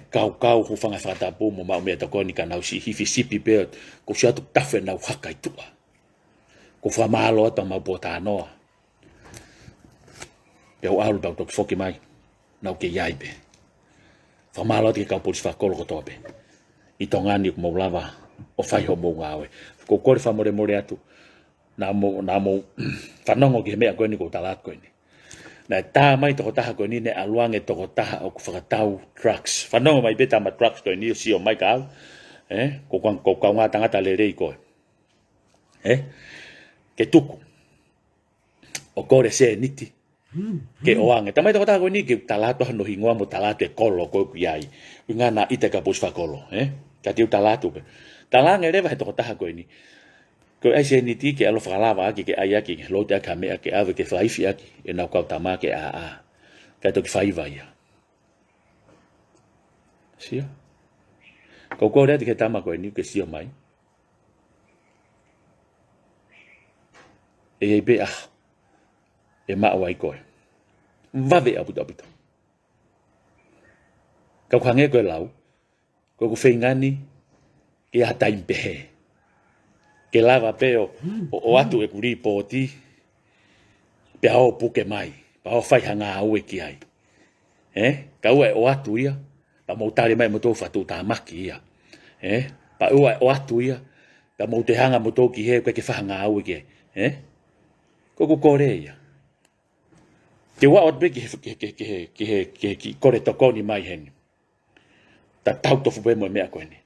kau ho fanga fa ta po mo ma me ta ko ni ka na usi hifi sipi pe ko sia tu tafe na haka itu ko fa malo ta ma bota no pe o alu ta to fok mai na ke yaibe famalo ti ka polis fa kolo ko tope I tongani ko mo lava o fai ho mo ngawe ko ko fa more more atu na mo fanongo ke me ko ni ko talat ko ni na ta mai to ta ko ni ne aluange to ta o ko fa tau trucks fanongo mai beta ma trucks ko ni si o mai ka ko nga tanga ta le rei ko ke tuku o kore se niti ke oange tamai to ta ko ni ke talato no hingoa mo talato e kolo ko yai nga na ite ka pos fa kolo ka tiu talato pe talange reva to ta ko ni ko ai se ni ti ke alo fa lava ke ai aki lo ta ka me ke ave ke fai fi aki e na ka ta ma ke a ka to ke fai vai sia ko re ke ta ma ko ni ke sia mai e be e ma wai ko va ve abu dabu ka khange ko lau ko fengani e ata impe ke lava peo o atu e kuri poti pe ao puke mai pa o fai hanga au e ki ai ka o atu ia pa mo tare mai mo to fatu ta maki ia pa o atu ia pa mo te hanga mo to ki he ke fa hanga au ki ko korea ke wa ot be ke kore to koni mai hen ta tau to fu be mo me ko ni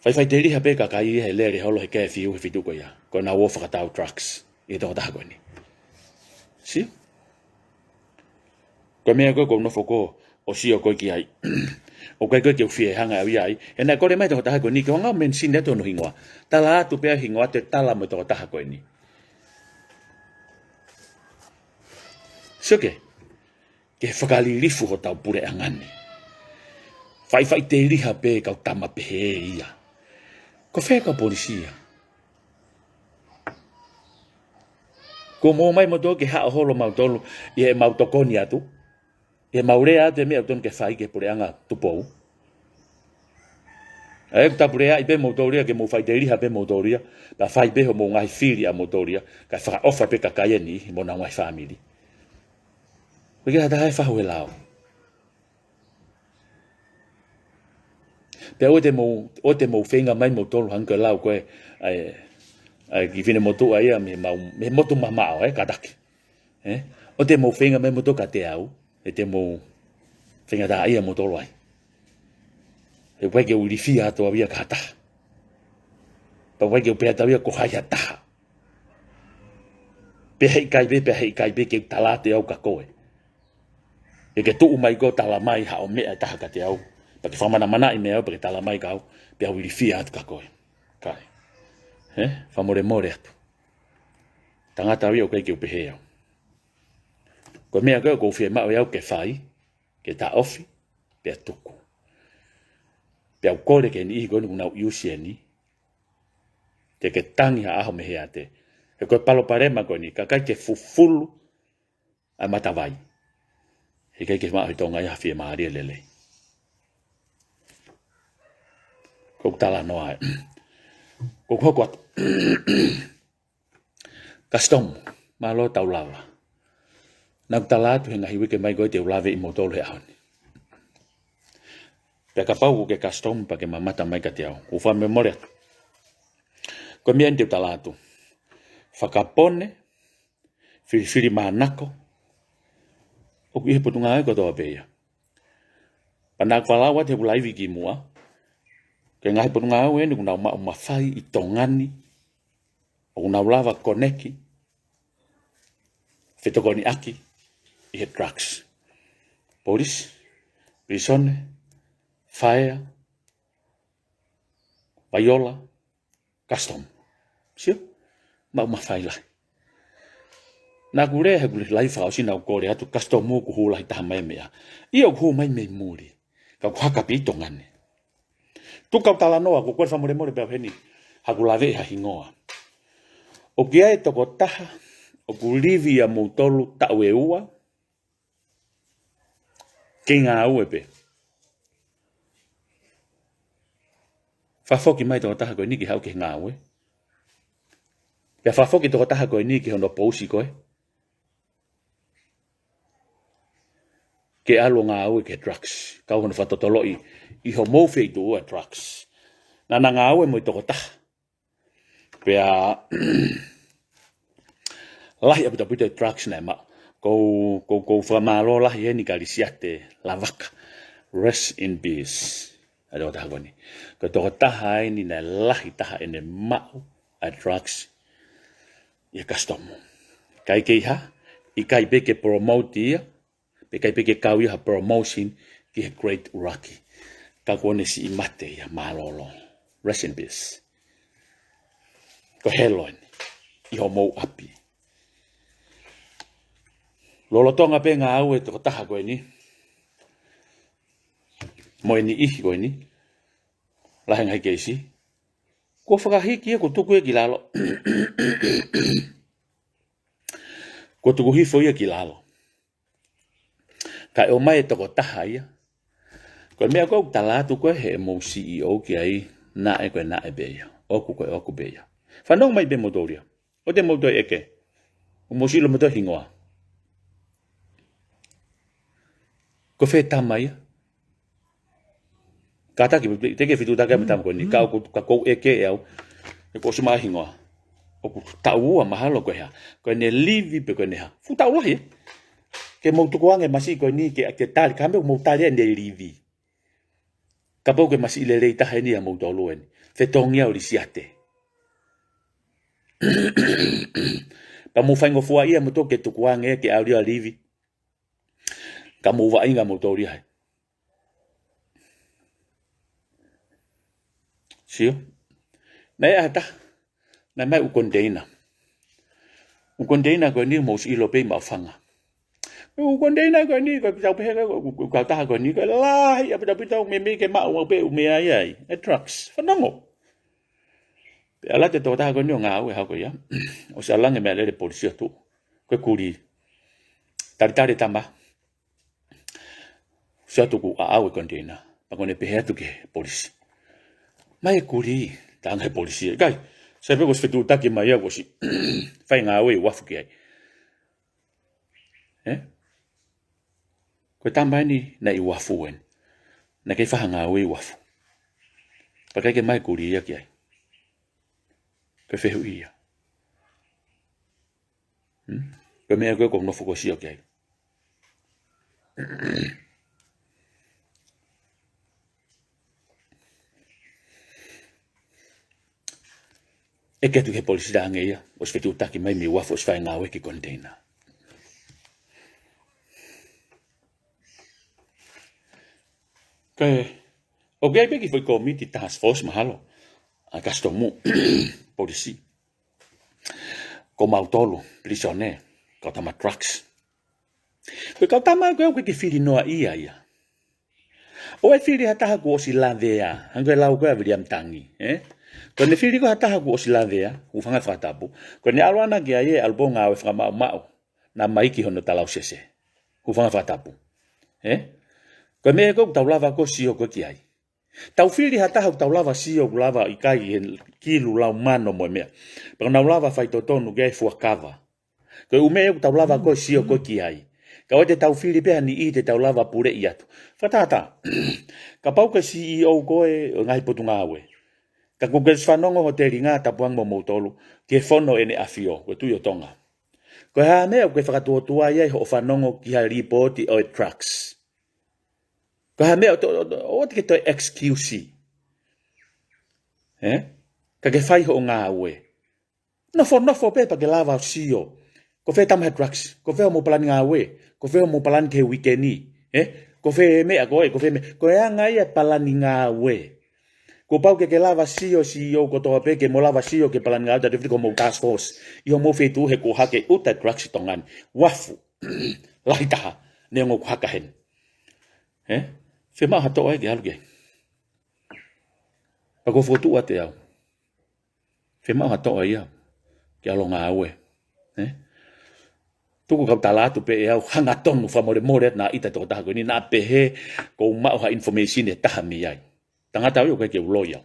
fai te ri ha be ka kai he le ri holo he ke fiu he fitu ko ya ko na wo fa tau trucks e to ta ko ni si ko me ko no foko o si o ko ki ai o ko ke fie hanga wi ai e na ko le mai to ta ko ni ko nga men sin to no hingwa ta la tu pe hingwa te tala mo to ta ko ni Soke, ke whakalirifu ho tau pure angani. Whai te riha pe kau tama pehe ia. Ko wheka polisia. Ko mō mai mo tō ke haa holo mau tolu, I he mau tokoni atu. I he mau rea atu e mea tonu ke whai ke pure anga tupou. E ta pure ai pe mo tōria ke mo whai te riha pe mo tōria, ta whai pe ho mo ngai whiri a mo tōria, ka whaka ofa pe kakaya ni mo na ngai family. Porque ela dá fa lao. Pe o te mo fenga mai mo tolu hanga lao ko ai ki fine mo tu ai me mo tu mama ka dak. O te mo fenga mai mo to ka te au, e te mo fenga da ai mo tolu ai. E wa ke u li fia to avia ka ta. Pa wa ke u pe ta via ko hai ta. Pe hei kai be ke talate au ka koe. E ke tu mai go tala mai ha o mea taha ka te au. Pa ke whamana mana I mea au, pa ke tala mai ka au, pe au ili fia atu ka koe. Kai. Whamore more atu. Tangata ria o kei ke upehe au. Ko mea ko fia mao au ke whai, ke ta ofi, pe tuku. Pia kore ke ni ko na usieni. Te ke tangi ha aho mehea te. E koe palo parema koe ni, ka kai ke fufulu a matawai. He kai ke maa hitonga ia fie maaria lele. Ko tala noa. Ko hoko atu. Kastom, malo tau lava. Nau tala atu henga hiwike mai koe te ulave I motolo he ahoni. Pea ka pau ke kastom pa ke mamata mai ka te au. Ufa memoria. Ko mien te tala atu. Whakapone, whiri manako, o ki he putunga e kotoa peia. Panak walawa te ulaivi ki mua, ke ngahi putunga au eni kuna umawhai I tongani, o kuna ulawa koneki, whetokoni aki, I he drugs. Police, prisone, fire, vaiola, custom. Sio? Mawhai lai. Nā kure he kule lai whao si nau kore atu custom mo ku hula I taha mai mea. Ia ku mai mei muri. Ka ku haka pito ngane. Tu kau tala noa ku kore whamore more pēo heni. Haku lawe ha hingoa. O kia e toko taha. O ku livi a moutolu tau e ua. Ke ngā ue pe. Whafoki mai toko taha koe niki hau ke ngā ue. Pea whafoki toko taha koe niki hono pousi koe. Ke alo ngā aue ke drugs. Kau hono whatotolo I ho mouwhe I tua drugs. Nana ngā aue mo I toko taha. Pea lahi aputa puta drugs nai ma. Kou whamalo lahi heni ka lisiate la waka. Rest in peace. Ado taha koni. Ko toko taha ini na lahi taha ene mau a drugs. Ia kastomo. Kai kei ha. I kai peke promote ia. Pe kai peke kau ia promotion ki he great uraki. Ka kone si I mate ia malolo. Rest in peace. Ko heloin. I ho mou api. Lolotonga pe ngā au e toko taha koe ni. Mo e ni ihi koe ni. Lahe ngai keisi. Ko whakahiki e ko tuku e ki lalo. Ko tuku hifo ia ki lalo. Ka e o mai e toko taha ia. Koe mea koe talatu koe he mo CEO ki ai na e koe na e beia. Oku koe oku beia. Whanong mai be motoria. O te motor eke. O mo silo motor hingoa. Ko whe tama ia. Ka taki, teke whitu taka me tama koe ni. Ka kou eke e au. E ko suma hingoa. O ku tau ua mahalo koe ha. Koe ne livi pe koe ne ha. Fu tau lahi e. Ke mau tuku ange masi koe ni ke tali. Ka me mau tali e ne livi. Ka pau ke masi ile rei taha ni a mau tolu e ni. Whetongia o li siate. Pa mau whaingo fua ia mo to ke tuku ange ke au ria livi. Ka mau wa inga mau tolu hai. Sio? Nei ata. Nei mai u container. U container ko ni mo si ilo pe ma fanga. U container ko ni ko tau pe ko ta ko ni ko la ya pita me ke ma u pe u me ai. E trucks. Fanongo. Pe ala te to ta ko ni nga u ha ko ya. O sa lange me le polisi tu. Ko kuri. Tari tamba. Sa tu ku a u container. Pa ko ne pe tu ke polisi. Mai kuri tanga polisi kai se pe ko sfitu taki mai ko si fai nga we wafu ki ai ko tamba ni na I wafu wen na ke fa nga we wafu pa kai ke mai kuri ya ki ai ko fe hui ya ko me ko no fu ko si ki ai E ke tu ke polisi da ngeia, os fetu taki mai mi wafo os fai ngā weki container. Ke, o gai peki foi komiti task force mahalo, a kastomu, polisi. Ko mautolu, prisone, kau tama trucks. Koe kau tama koe ke whiri noa ia. O e whiri hataha ku o si lavea, hango e lau koe William Tangi, Ko ne whiri ko hataha ku o si lavea, u whanga whatapu. Ko ne aluana ki a ye albonga o e whamau mau, na maiki hono talau sese, u whanga whatapu. Ko me ko tau lava ko sio ko ki ai. Tau whiri hataha ku tau lava sio ku lava i kai he kilu lau mano mo mea. Pero nau lava whai totonu ge fuakava. Ko ume ku tau lava ko sio ko ki ai. Ka ote tau whiri peha ni i te tau lava pure i atu. Whatata, ka pau ka CEO koe o ngai potu ngawe. Ka kukes whanongo ho te ringa tapuang mo mautolu, ke whono ene afio, ko tui o tonga. Ko hea mea koe whakatuotua iai ho whanongo ki ha ripoti o e trucks. Ko hea mea o te ke toi XQC. Ka ke whai ho ngawe. Nofo pepa ke lava o CEO. Ko fe tamha trucks, ko fe mo palani ngawe, ko fe mo palani ke weekendi, ko fe mea ko fe me, ko ea ngai e palani ngawe. Ko pau ke lava CEO ko toa pe ke mo lava CEO ke palani ngawe, te ko mo task force, i ho mo fe tu he ko hake uta trucks tongan, wafu, laitaha, ne ngo ko haka hen. Fe ma hato ai ke aluke. Pa ko fotu ate au. Fe ma hato ai au, ke alo ngawe. Tuku kau talatu pe au hanga tonu more na ita to taha ni na pehe ko mau ha information e taha mi ai. Tangata yo ke uloya.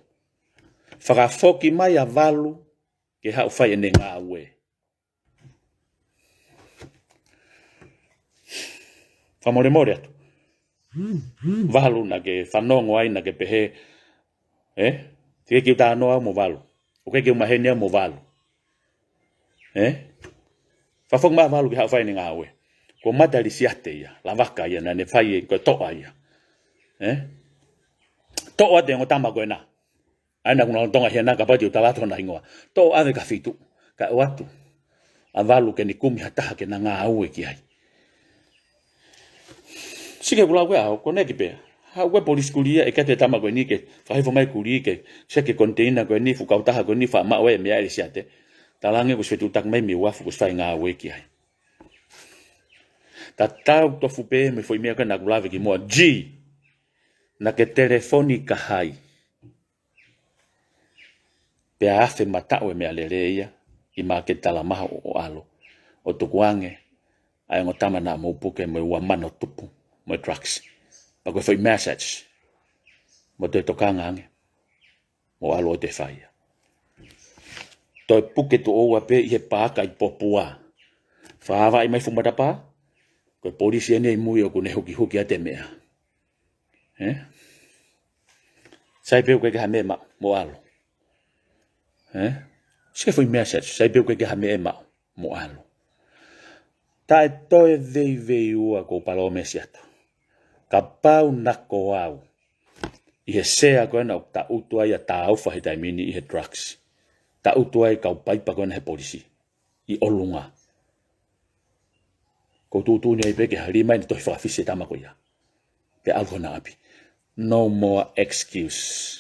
Faka foki mai a valu ke ha fai ene ngawe. More atu. Valu na ke fanongo ai na ke pehe te ke ta no mo valu. O ke mahenia mo valu. Fafong ma valu ki hau whai ni ngawe. Ko madari siate ia, la waka ia, na ne whai ko toa ia. Toa te ngo tama koe na. Aina kuna tonga hia na ka pati o talato na ingoa. Toa ave ka fitu, ka watu. A valu ke ni kumi hataha ke na ngawe ki ai. Sike kula koe au, ko neki pea. Hau koe polis kulia e kate tama koe ni ke, whahifo mai kulia ke, seke container koe ni, fukau taha koe ni, wha mawe mea eri siate. Talange kus fetu tak mai mi wafu kus fai ngawe ki ai. Ta tau to fupe me foi mea kana kulave ki moa G na ke telefoni ka hai. Pe afe matao e mea lereia i ma ke talamaha o alo. O tukuange ai ngotama na mo puke me ua mano tupu mo trucks. Pa koe foi message mo te tokanga ange o alo o te fai. Toi puke tu oua pe i he pāka i popua. Whaawa i mai fumata pā. Koe polisi ene i mui o kune huki a te mea. Sai peo koe ke ha mea mao, mo alo. Sike fui message, sai peo koe ke ha mea mao, mo alo. Tae toi vei ua ko palo mesiata. Ka pau nako au. I he sea koe na ta utua ia ta aufa he taimini i he drugs. Ta utua kau paipa kona he polisi. I olunga. Ko tutu ni ai peke harima ni tohi whakafise tamako ia. Pe alko na api. No more excuse.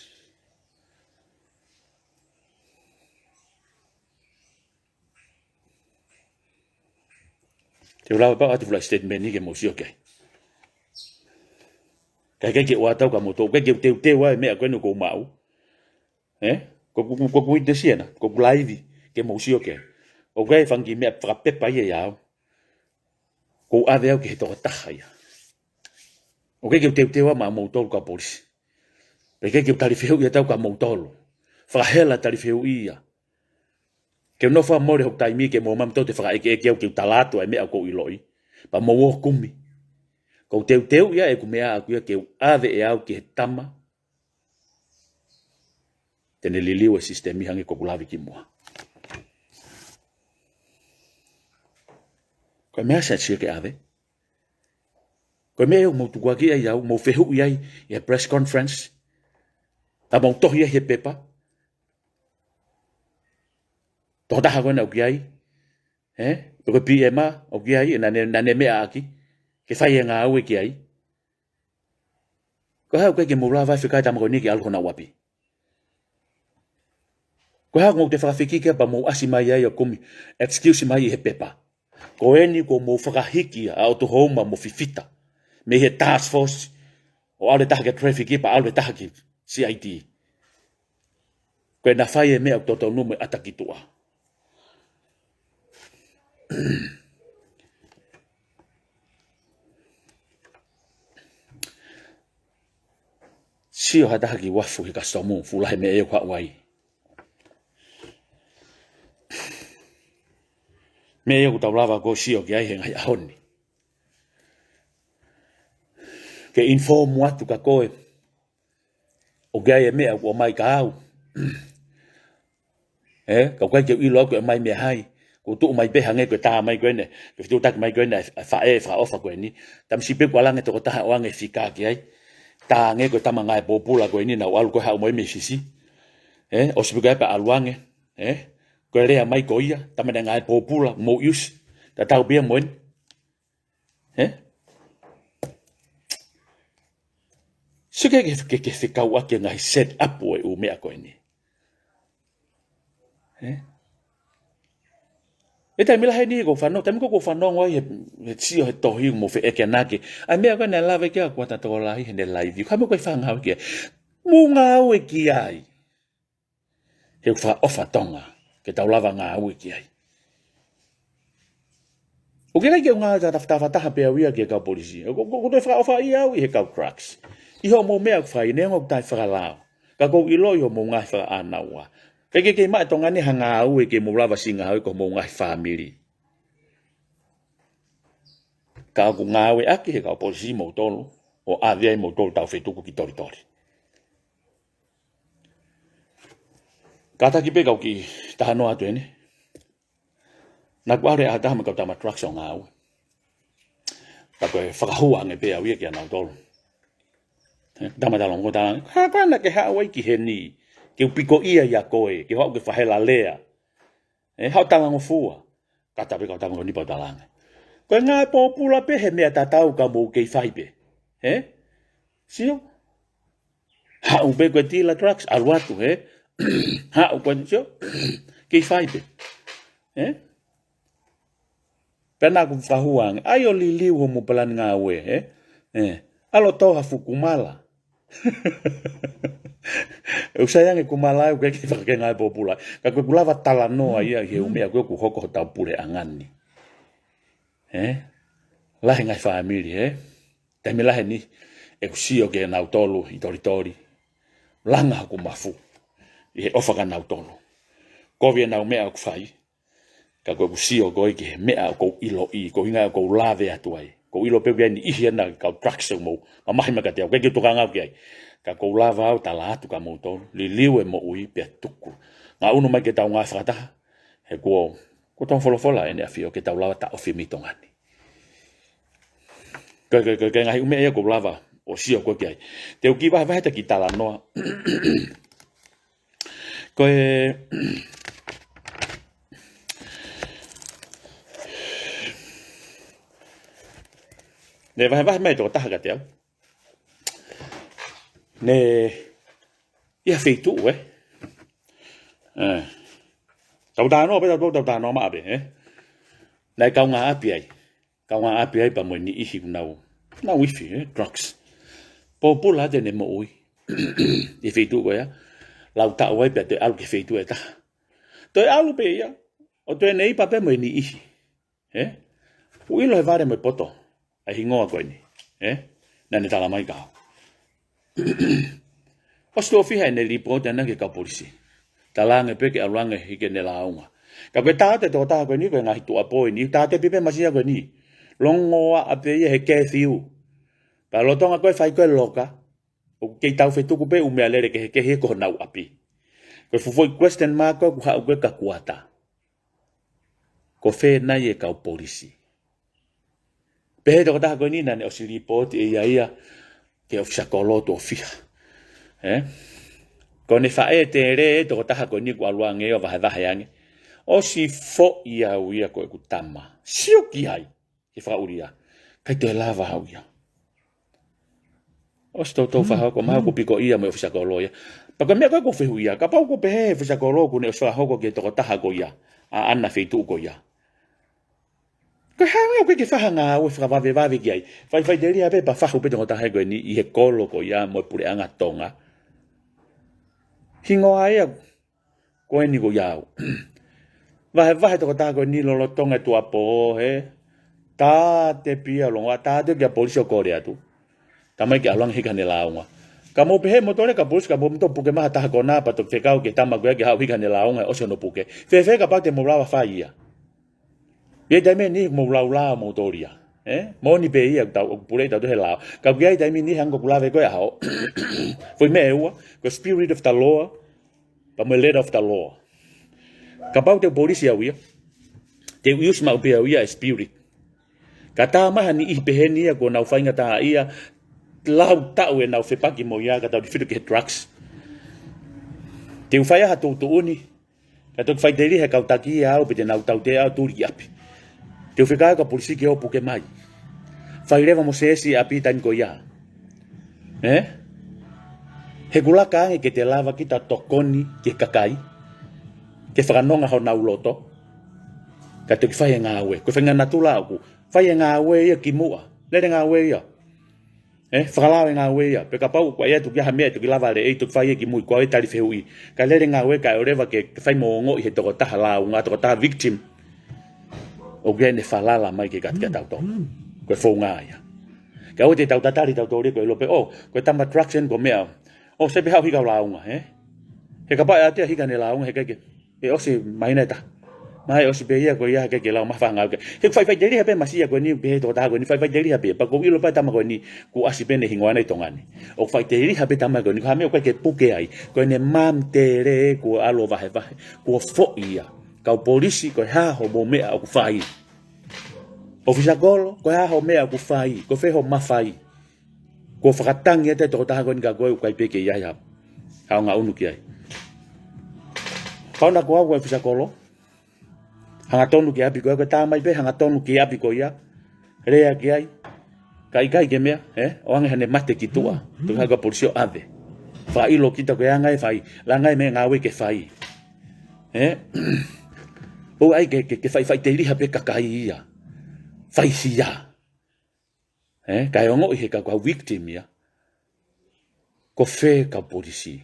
Te ulawa pa atu fula statement ni ke mosio kei. Kai ke ua tau ka moto. Kai ke teu ai mea koe no kou mau. Ko kuite siena, ko kulaivi ke mosio ke. O kai fangi mea whakapepa ia iau. Ko ave au ke he toka taha ia. O kai ke teu ma mautolu ka polisi. Pe kai ke tarifeu ia tau ka mautolu. Whakahela tarifeu ia. Ke no wha more hok taimi ke mo mam tau te whakaeke au ke talatu ai mea ko iloi. Pa mo wo kumi. Ko teu ia e kumea aku ia ke ave e au ke he tama. Tene liliu e sistemi hangi ko kulavi ki mua. Ko mea sa tsia ke ave. Ko mea eu mautu kwa ki ai au, mau fehu iai i a press conference. Ta mau tohi ai he pepa. Toh taha koe na uki ai. Ko PMA uki ai, nane mea aki. Ke whai e ngā au e ki ai. Ko hau koe ke maula vai whikai tamako ni ki alko na wapi. Ko hau ngau te whakawhiki kia pa mau asi mai ai o kumi. Excuse mai i he pepa. Ko eni ko mau whakahiki a o tu houma mo fifita. Me he task force o ale taha ke traffic pa ale taha ki CID ko na fai me o toto nume atakitua sio hata ki wafu ki kastomu fula me e kwa wai me e ku lava ko sio ki ai henga honni ke inform watu ka koe o gai me o mai ka au ka koe ke ilo ko mai me hai ko tu mai be hange ko ta mai ko ne ke tu tak mai ko ne fa ofa ko ni tam si pe ko lange to ta wa nge fika ki ai ta nge ko ta manga popula ko ni na wal ko ha mo me sisi o si pe pa alwange ko le mai ko ia ta me nga popula mo use ta tau be mo suka ke fika wa ke ngai set up o me ko ni eta mila hai ni go fano tam ko fano ngoi he sio he tohi mo fe ekenake a me ko na lave ke ko ta to la hi ne live ka mo ko fa nga ke mu nga we ki ai he fa ofa tonga ke ta lava nga we ki ai o ke ke nga ta fa pe wi ke ka polisi ko to fa ofa ia wi he ka cracks i ho mo me fa i ne ngo ta fa la ka ko i lo yo mo nga fa ana wa ke ma tonga ni hanga au ke mo lava singa au ko mo ngai family ka ku ngawe aki ka polisi mo tolo o avia mo tolo ta fetu ku kitori kata ki pe ka ki ta no atu ne na kwa re ata ma ka ta ma truck so ngau ta ko fa hu ang pe au ye ke na tolo ta ma ta long ko ta ka na ke ha wai ki he ni ke piko ia ya koe ke ho ke fahela lea hau tanga ngofua kata pe ka tanga ni pa talanga ko nga popula pe he me ta tau ka mo ke faibe sio ha u be ko tila trucks al watu ha u ko sio ke faibe pena ku fahuang ayo liliu mo plan nga we alo toha fukumala eu sayang ku malai ku ke fa ke ngai popula ka ku lava talanoa ia ke umea ku hoko ta pure angani la ngai family tami la ni e ku sio ke na tolu i toritori langa ku mafu e ofa ka na tolu ko vie na umea ku fai ka ku sio go ke mea ko ilo i ko inga ko lave atuai ko ilo pe ni i na ka trucks mo ma mai ka te ke tu ka ngau ka ko lava au tala atu ka motor li liwe mo ui pe tuku nga uno mai ke tau nga frata he ko ton fola ene afio ke tau lava ta ofi mitongani ke nga ume e ko lava o sio ko ke te o ki va ta ki tala no ko ne va mai to ta ka te ne ia feitu tau tano pe tau tano ma be nai kau nga api ai pa mo ni ihi na wifi drugs popula de ne mo ui e feitu ya lau ta wai pe te al ke feitu eta to alu pe ya o to nei pa pe mo ni ihi ui lo vare mo poto ai hingoa ko ni na ne tala mai ka Osto fiha ne report na ke ka polisi. Talanga pe ke alanga hike ne launga. Ka pe tate to ta ko ni ko nga hitu apo ni tate pipe masia ko ni. Longo a pe he ke fiu. Pa lo tonga ko fai ko loka. O ke tau fe tu ko pe u me alere ke he ko na api. Ko fu foi question mark ko ha ko ka kuata. Ko fe na ye ka polisi. Pe to ta ko ni na ne o si report e ia ke o sakolo to fiha ko ne fa e te re to ta ko ni kwa luange o va yange o si fo ia uia ko ku tama sio ki ai ke fa uria kai te lava uia o sto to fa ko ma ko piko ia mo sakolo ia pa ko me ko fe uia ka pa ko pe fe sakolo ku ne o fa ko ke to ta ko ia a anna fe tu ko ia Ko hanga ko ke fahanga o fra vave ki ai. Fai deli abe ba fahu pe ngota ha ko ni I he kolo ko ia mo pure anga tonga. Hingo ai ko ni ko yao. Vai to ta ko ni lo tonga tu apo he. Ta te pia longa ta te ke polisi ko rea tu. Tamai ke along hika ne launga. Ka mo pe mo tole ka polisi ka mo to puke ma ta ko na pa to te kau ke tama ko ke ha hika ne launga o se no puke. Fe ka pa te mo lava fa ia. Ye dai me ni mo la mo toria. Mo ni be ia ta pure ta he lao. Ka ge dai me ni hang ko lave ko ya ho. Foi me eu ko spirit of the law. Pa mo letter of the law. Kapau te polisi au ia. Te use ma pe au ia spirit. Kata maha ni ihpeheni ia ko nau whainga taha ia lau tau e nau whepaki mo ia katau di whitu ke drugs. Te uwhai aha tō uni. Kato ki whaiteri he kau taki ia au pe te nau tau te au tūri api. Te uwhikai ka polisi ke opu ke mai. Whai rewa mo seesi api tani ko ia. He kulaka ange ke te lava ki ta tokoni ke kakai. Ke whakanonga ho nau loto. Kato ki whai ngā ue. Ko whainga natula au ku. Whai ngā ue ia ki mua. Lere ngā ue ia. Whakalawe ngā ue ia. Peka pau kwa ia tu kia hamea tu ki lava le tu whai ki mui. Kwa e tari whehui. Ka lere ngā ue ka orewa ke whai mo ngo I he toko taha lau. Ngā toko taha victim. O kia ne whalala mai ke katika tau tau. Koe whou ngā ia. Ka o te tau tatari tau tau reko e lope. Koe tama traction ko mea. Sepe hau hika launga. He ka pai atea hika ne launga he keke. Osi maina ta. Mai osi be ia ko ia ke lau mafanga ke. He fai deri habe masia ko ni be to ta ko ni fai deri habe pa ko ilo pa tama ko ni ku asi bene hingwana tongani. O fai deri habe tama ko ni ha me ko ke puke ai. Ko ne mam tere ko alo vahe ko fo ia. Ka polisi ko ha ho mo me ku fai. Ofisa golo ko ha ho me ku fai. Ko fe ho mafai. Ko whakatangi te to ta ko ni ka ko kai peke ia ia. Ha nga unu ki ai. Kauna ko au ofisa golo. Hanga tonu ki api ko ta mai be hanga tonu ki api ko ia rea ki ai kai ke mea o anga hane mate ki tua tu ha ka polisi ave fa ilo kita ko anga fai la ngai me ngawe ke fai o ai ke fai te ri ha pe ka kai ia fai sia kai ongo he ka victim ia ko fe ka polisi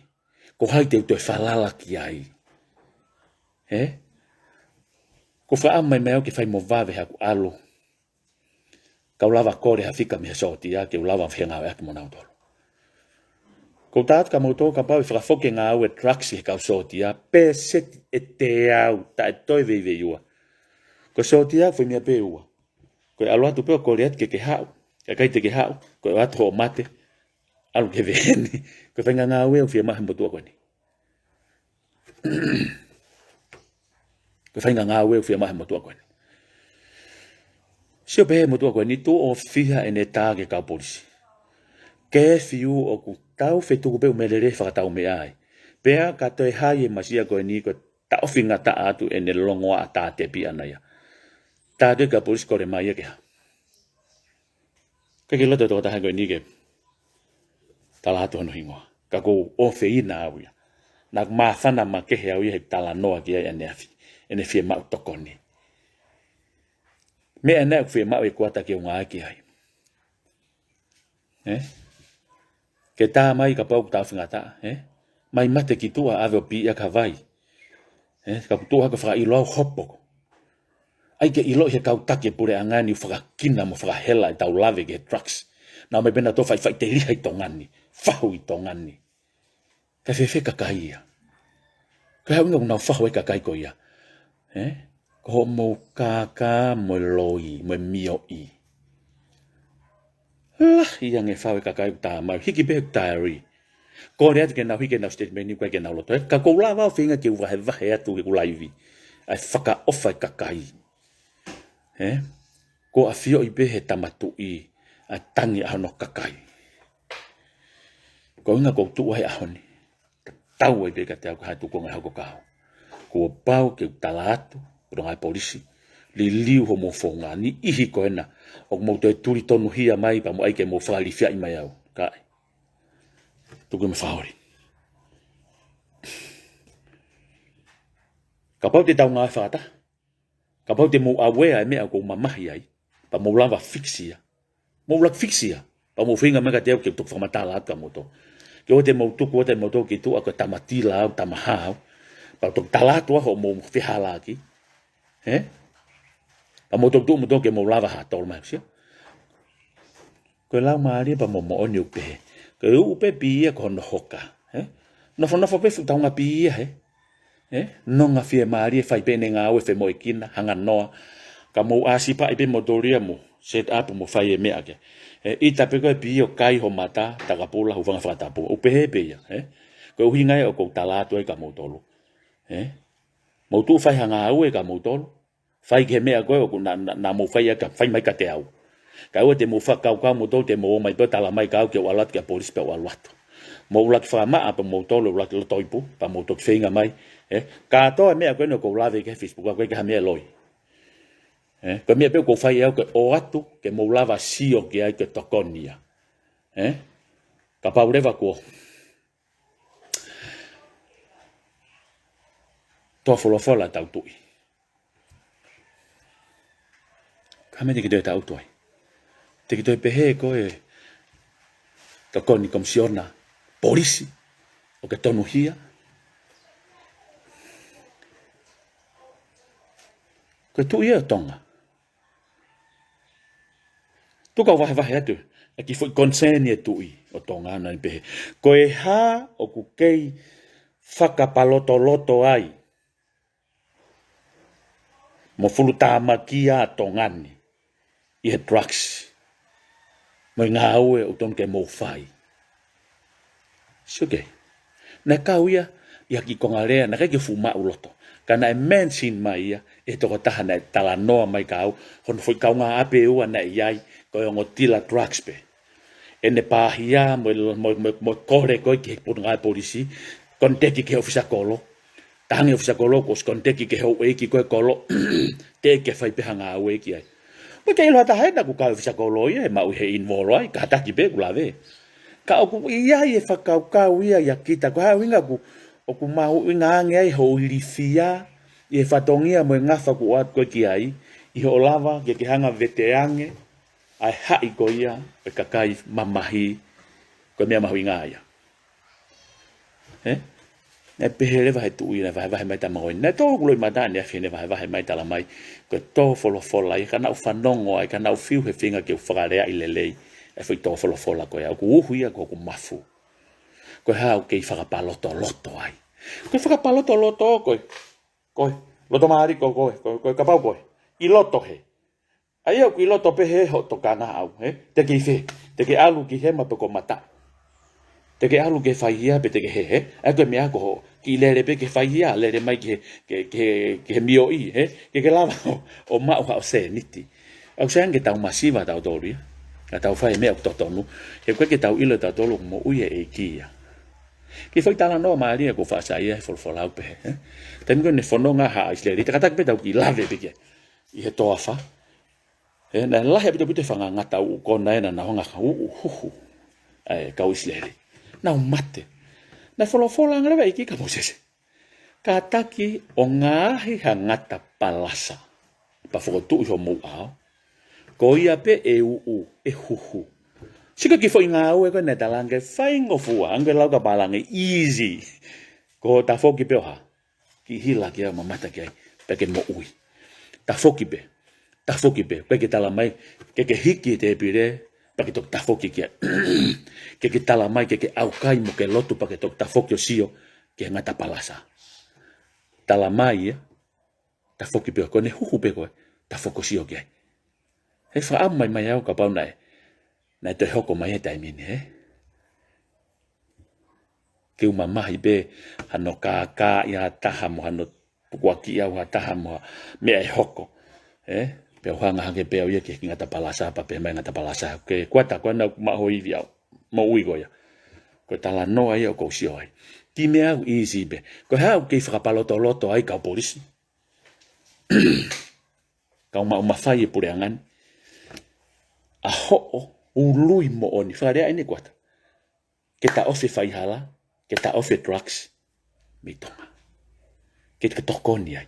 ko hai te falala ki ai ko wha amai meo ke whai mo vave haku alo. Kau lava kore ha whika me soti a ke lava whenga e aki mo nau tolo. Ko tātu ka mauto ka pau I whakafoke ngā au e drugs he kau soti a pe set e te au ta e toi veive iua. Ko soti a whi mea pe ua. Ko e alo atu peo kore atu ke hau. Ka kai te ke hau. Ko e atu ho mate. Alu ke veni. Ko whenga ngā au e u whia mahi mbotua koe ni. Ko whainga ngā ue whia mahe motua koe ni. Sio pehe motua koe ni tō o whiha e ne tāge kau polisi. Ke whiu o ku tau whetuku peu melere whakatau me ai. Pea ka toi hai e masia koe ni ko ta ofinga ta atu e ne longoa a tā te pi anaia. Tāge kau polisi kore mai e keha. Ka ke loto tō taha koe ni ke tala atu hano hingoa. Ka kou o whiina au ia. Nak māwhana ma kehe au ia he tala noa ki ai ane afi. Ene fie mau tokoni. Me ane fie mau e kuata ki unga aki ai. Ke tā mai ka pau tā whingata. Mai mate ki tua ave o pi ia ka vai. Ka putua ka whaka ilo au hopoko. Ai ke ilo he kau take pure angani whakakina mo whakahela I tau lave ke drugs. Nau me bena tō whai te riha I tongani. Whahu I tongani. Ka whewhe kakai ia. Ka haunga unau whahu e kakai ko ia. Ko mo kaka mo loi mo mio I. Lah ia nge whawe kakai ta mai hiki be diary. Ko rea ke nau hiki nau statement ni koe ke nau loto. Ka kou la wau whinga ki uwahe wahe atu ke kulaivi. Ai whaka ofai kakai. Ko a whio I be he tamatu I. Ai tangi ahono kakai. Ko inga kou tu he ahoni. Tau e be ka te au kahatu ko ngai hako kao. Ko pau ke tala atu, rongai polisi, li liu ho mo whonga, ni ihi ko ena, o mo te turi tonu hia mai, pa mo aike mo whali fia I mai au, kai. Tuku me whaori. Ka pau te tau ngai whata, Kapau te mo awe ai me ko mamahi ai. Pa mo lava fixia. Mo lak fixia. Pa mo finga me ka te ke tok famatala ka mo to. Ke o te mo tu ko te mo to ki tu ako tamatila tamaha. Pa tok talatu ho mo fihala ki. Pa mo tok tu mo to ke mo lava ha tol mai sia. Ko la mari pa mo mo oni upe. Ko upe pi ko no hoka. No fo pe fu taunga pi no nga fie mari fai pene nga o fe mo ikina hanga noa ka mo asipa ipe motoria mo set up mo fai me ake i tape ko pi o kai ho mata ta ka pula hu vanga fata po o pe pe ya ko hinga o ko tala to ka mo tolo mo tu fai hanga o ka mo tolo fai ke me ko ko na mo fai ka fai mai ka te au ka o te mo fa ka mo to te mo mai pe tala mai ka ke walat ke polis pe walat mo lak fa ma apa mo tolo lak lo toipu pa mo to finga mai ka to me ko no ko lave ke Facebook ko ke me loi ko me pe ko fai ko o atu ke mo lava sio ke ai ke tokonia ka pa ureva ko to fola tau tui ka me ke te tau tui te ke pe he ko tokoni komisiona polisi o ke tonu hia ko tu ia tonga tu ka vai atu ki foi conseni tu i o tonga na pe ko ha o ku kei whakapaloto ai mo fulu tamakia tongani i he drugs mo ngā ue o ton ke mo fai suge na kauia ia ki kongarea na ke fuma uloto kana mention mai ia e to taha na tala noa mai kau hon foi kau nga ape u na iai ko ngo tila drugs pe ene pahia mo kore ko ki pun nga polisi konteki ke ofisa kolo tangi ofisa kolo ko konteki ke ho e ki ko kolo te ke fai pe hanga we ki ai mo te lo ta haina ku ka ofisa kolo ia ma u he involve ai ka ta ki be ku lave ka ku ia e fa ka ia ya kita ko ha winga ku o ku mau inga ngai ho lifia e fatongia mo ngafa ku at ko ki ai i ho lava ke hanga veteange ai hai ko ia pe kakai mamahi ko me mahu inga ia na pehele vai tu ia vai mai ta mo na to gloi mata ne fine vai mai ta la mai ko to fola i kana ufanongo ai kana ufiu he finga ke ufagarea ilelei e foi to fola ko ia ku huia ko mafu ko ha o ke whakapaloto loto ai. Ko whakapaloto loto ko loto maari ko kapau ko i loto he. Ai au ki loto pe he ho to kana au te ki fe te ke alu ki he ma pe ko mata. Te ke alu ke faia pe te ke he a ko me ako ki lere pe ke faia lere mai ke mio i ke lava o ma o se niti. Au se ange tau masiva tau tori. Ka tau fai me o totonu. He ko ke tau ilo tau tolu mo uye e kia. Ki foi tala no maria ko fa sai e folau pe tem ko ne fononga ha isle te kata pe tau ki lave pe ke i he toafa na la he pe fanga ngata u ko na na honga hu ka isle na mate na fola ngre ki ka moses ka taki o ngahi ngata palasa pa fo tu jo mo a ko ia pe e hu sika ki foi ngā ue ko ne talange fai ngofua ange lau ka palange easy ko ta foki pe ha ki hila ki ma mata ki pe ke mo ui ta foki pe pe ke tala mai ke hiki te pire pa ke tok ta foki ki ke tala mai ke au kai mo ke lotu pa ke tok ta foki o sio ke ngata palasa tala mai ta foki pe ko ne huhu pe ko ta foko sio ki he fa am mai au ka pa nai na te hoko mai e taimini ke uma mahi be hano ka ia taha mo hano pukua ki au taha mo me ai hoko pe o hanga hange pe o ia ke ngata palasa pa pe mai ngata palasa ke kuata ko na ma ho ivi au mo ui goia ko tala no ai o ko sio ai ki me au easy be ko ha ke fra paloto loto ai ka polisi ka uma fai pure angan a ho ului mo oni fare ai ne kwata ke ta ofi fai hala ke ta ofi drugs mi tonga ke tokoni ai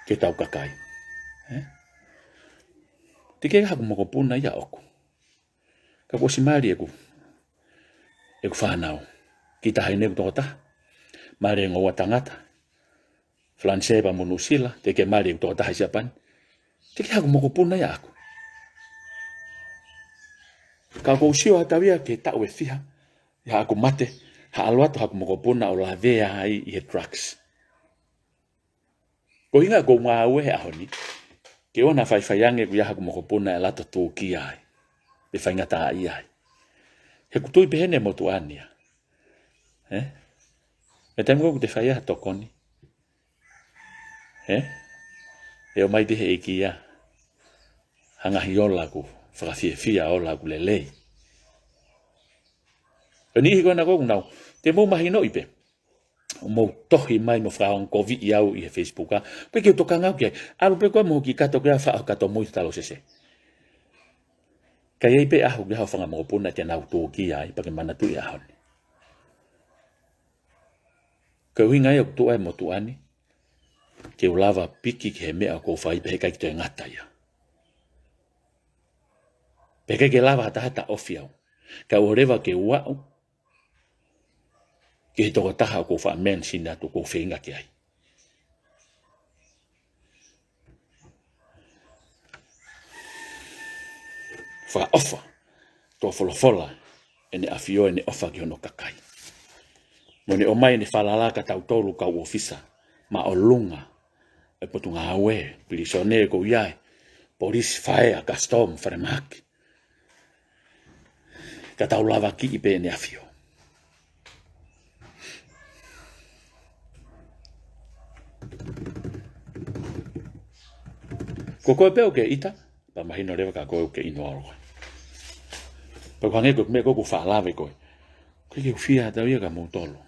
ke tau kakai. Tike haku moko puna ia oku. Ka posi mari eku whanau. Ki taha ineku toko taha. Mari e ngoa tangata. Flanse pa monusila. Teke mari eku toko taha siapan. Tike haku moko puna ia aku. Ka kou sio hatawia ke tau e fiha. Ya aku mate. Ha aluatu haku moko puna o la vea hai i he drugs. Ko hinga kou ngā ue he ahoni. Ke ona whaiwhaiange ku ia haku moko puna e lato tū ki ai. Pe whaingata ai ai. He kutui pehene mo tu ania. Me taimu ku te whaia tokoni. E o mai te he iki ia. Hangahi ola ku. Whakawhiawhia ola ku lelei. E nihi koe na koku nau. Te mō mahi no ipe. O mō tohi mai mo whaong COVID iau i he Facebook a. Pe ke toka ngau kia. Aru pe koe mo ki kato kia whao kato mui talo sese. Kai ei pe ahu kia hau whanga mō puna te nau tō ki ai. Pake mana tu i ahoni. Ka ui ngai au tu ai mo tu ani. Ke ulava piki ke he mea ko whai pe he kai ki toi ngata ia. Pe ke lava hata hata ofi au. Ka urewa ke uau. Ke he toko taha ko wha men sina tu ko whenga ki ai. Wha ofa. Tō wholofola. Ene awhio ene ofa ki hono kakai. Mone o mai ne whalalaka tau tolu kau ofisa. Ma o lunga. E potu ngā aue. Pilisone ko iai. Polis whaea kastom wharemaki. Ka tau lava ki i pe ene awhio. Ko koe peo ke ita, pa mahino rewa ka koe ke ino aro koe. Pa kwange koe me koe ku whaalawe koe. Koe ke uwhia tau ia ka mou tolo.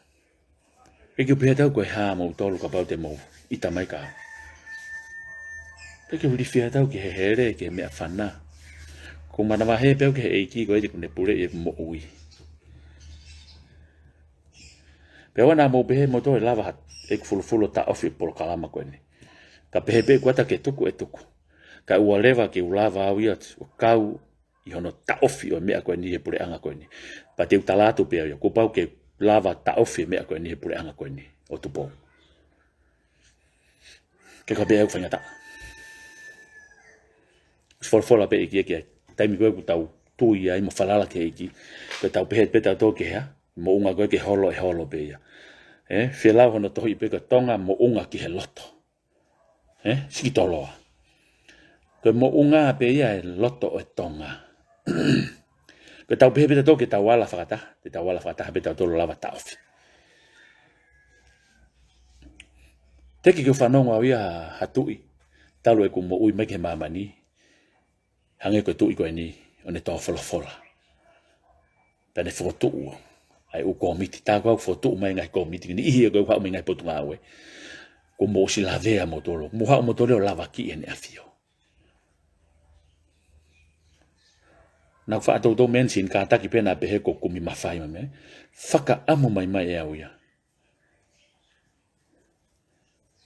Koe ke upia tau koe haa mou tolo ka pau te mou ita mai ka. Koe ke uwhia tau ke he here ke mea whana. Ko mana wahe peo ke he eiki koe te kune pure e mo ui. Peo ana mou pehe mo toi lava hat. Eku fulu ta ofi polo kalama koe ni. Ka pehe pe kuata ke tuku e tuku. Ka ua lewa ke ulava au iat. O kau i hono ta ofi o mea koe ni he pure anga koe ni. Pa te utalatu peo ia. Ko pau ke lava ta ofi mea koe ni he pure anga koe ni. O tupo. Ke ka pea au whangata. Sfolfola pe iki eki ai. Taimi koe ku tau tui ai mo whalala ke iki. Koe tau pehe peta tō ke hea. Mo unga koe ke holo e holo pe ia. Whialau hono tohi pe ka tonga mo unga ki he loto. Siki toloa. Koe mo unga pe ia e loto o e tonga. Koe tau pehe peta tō ke tau wala whakata. Te tau wala whakata pe tau tolo lava ta ofi. Teki ke whanonga au ia hatui. Talo e ku mo ui meke mamani. Hange koe tui koe ni. O ne tō wholofola. Pene whotu ai u komiti ta ko foto mai ngai komiti ni i ko pa mai ngai potu ngawe ko mo si la vea motolo mo ha motolo lava ki en afio na fa to mensin ka ta ki pena pe he ko kumi mafai me faka amo mai mai e uia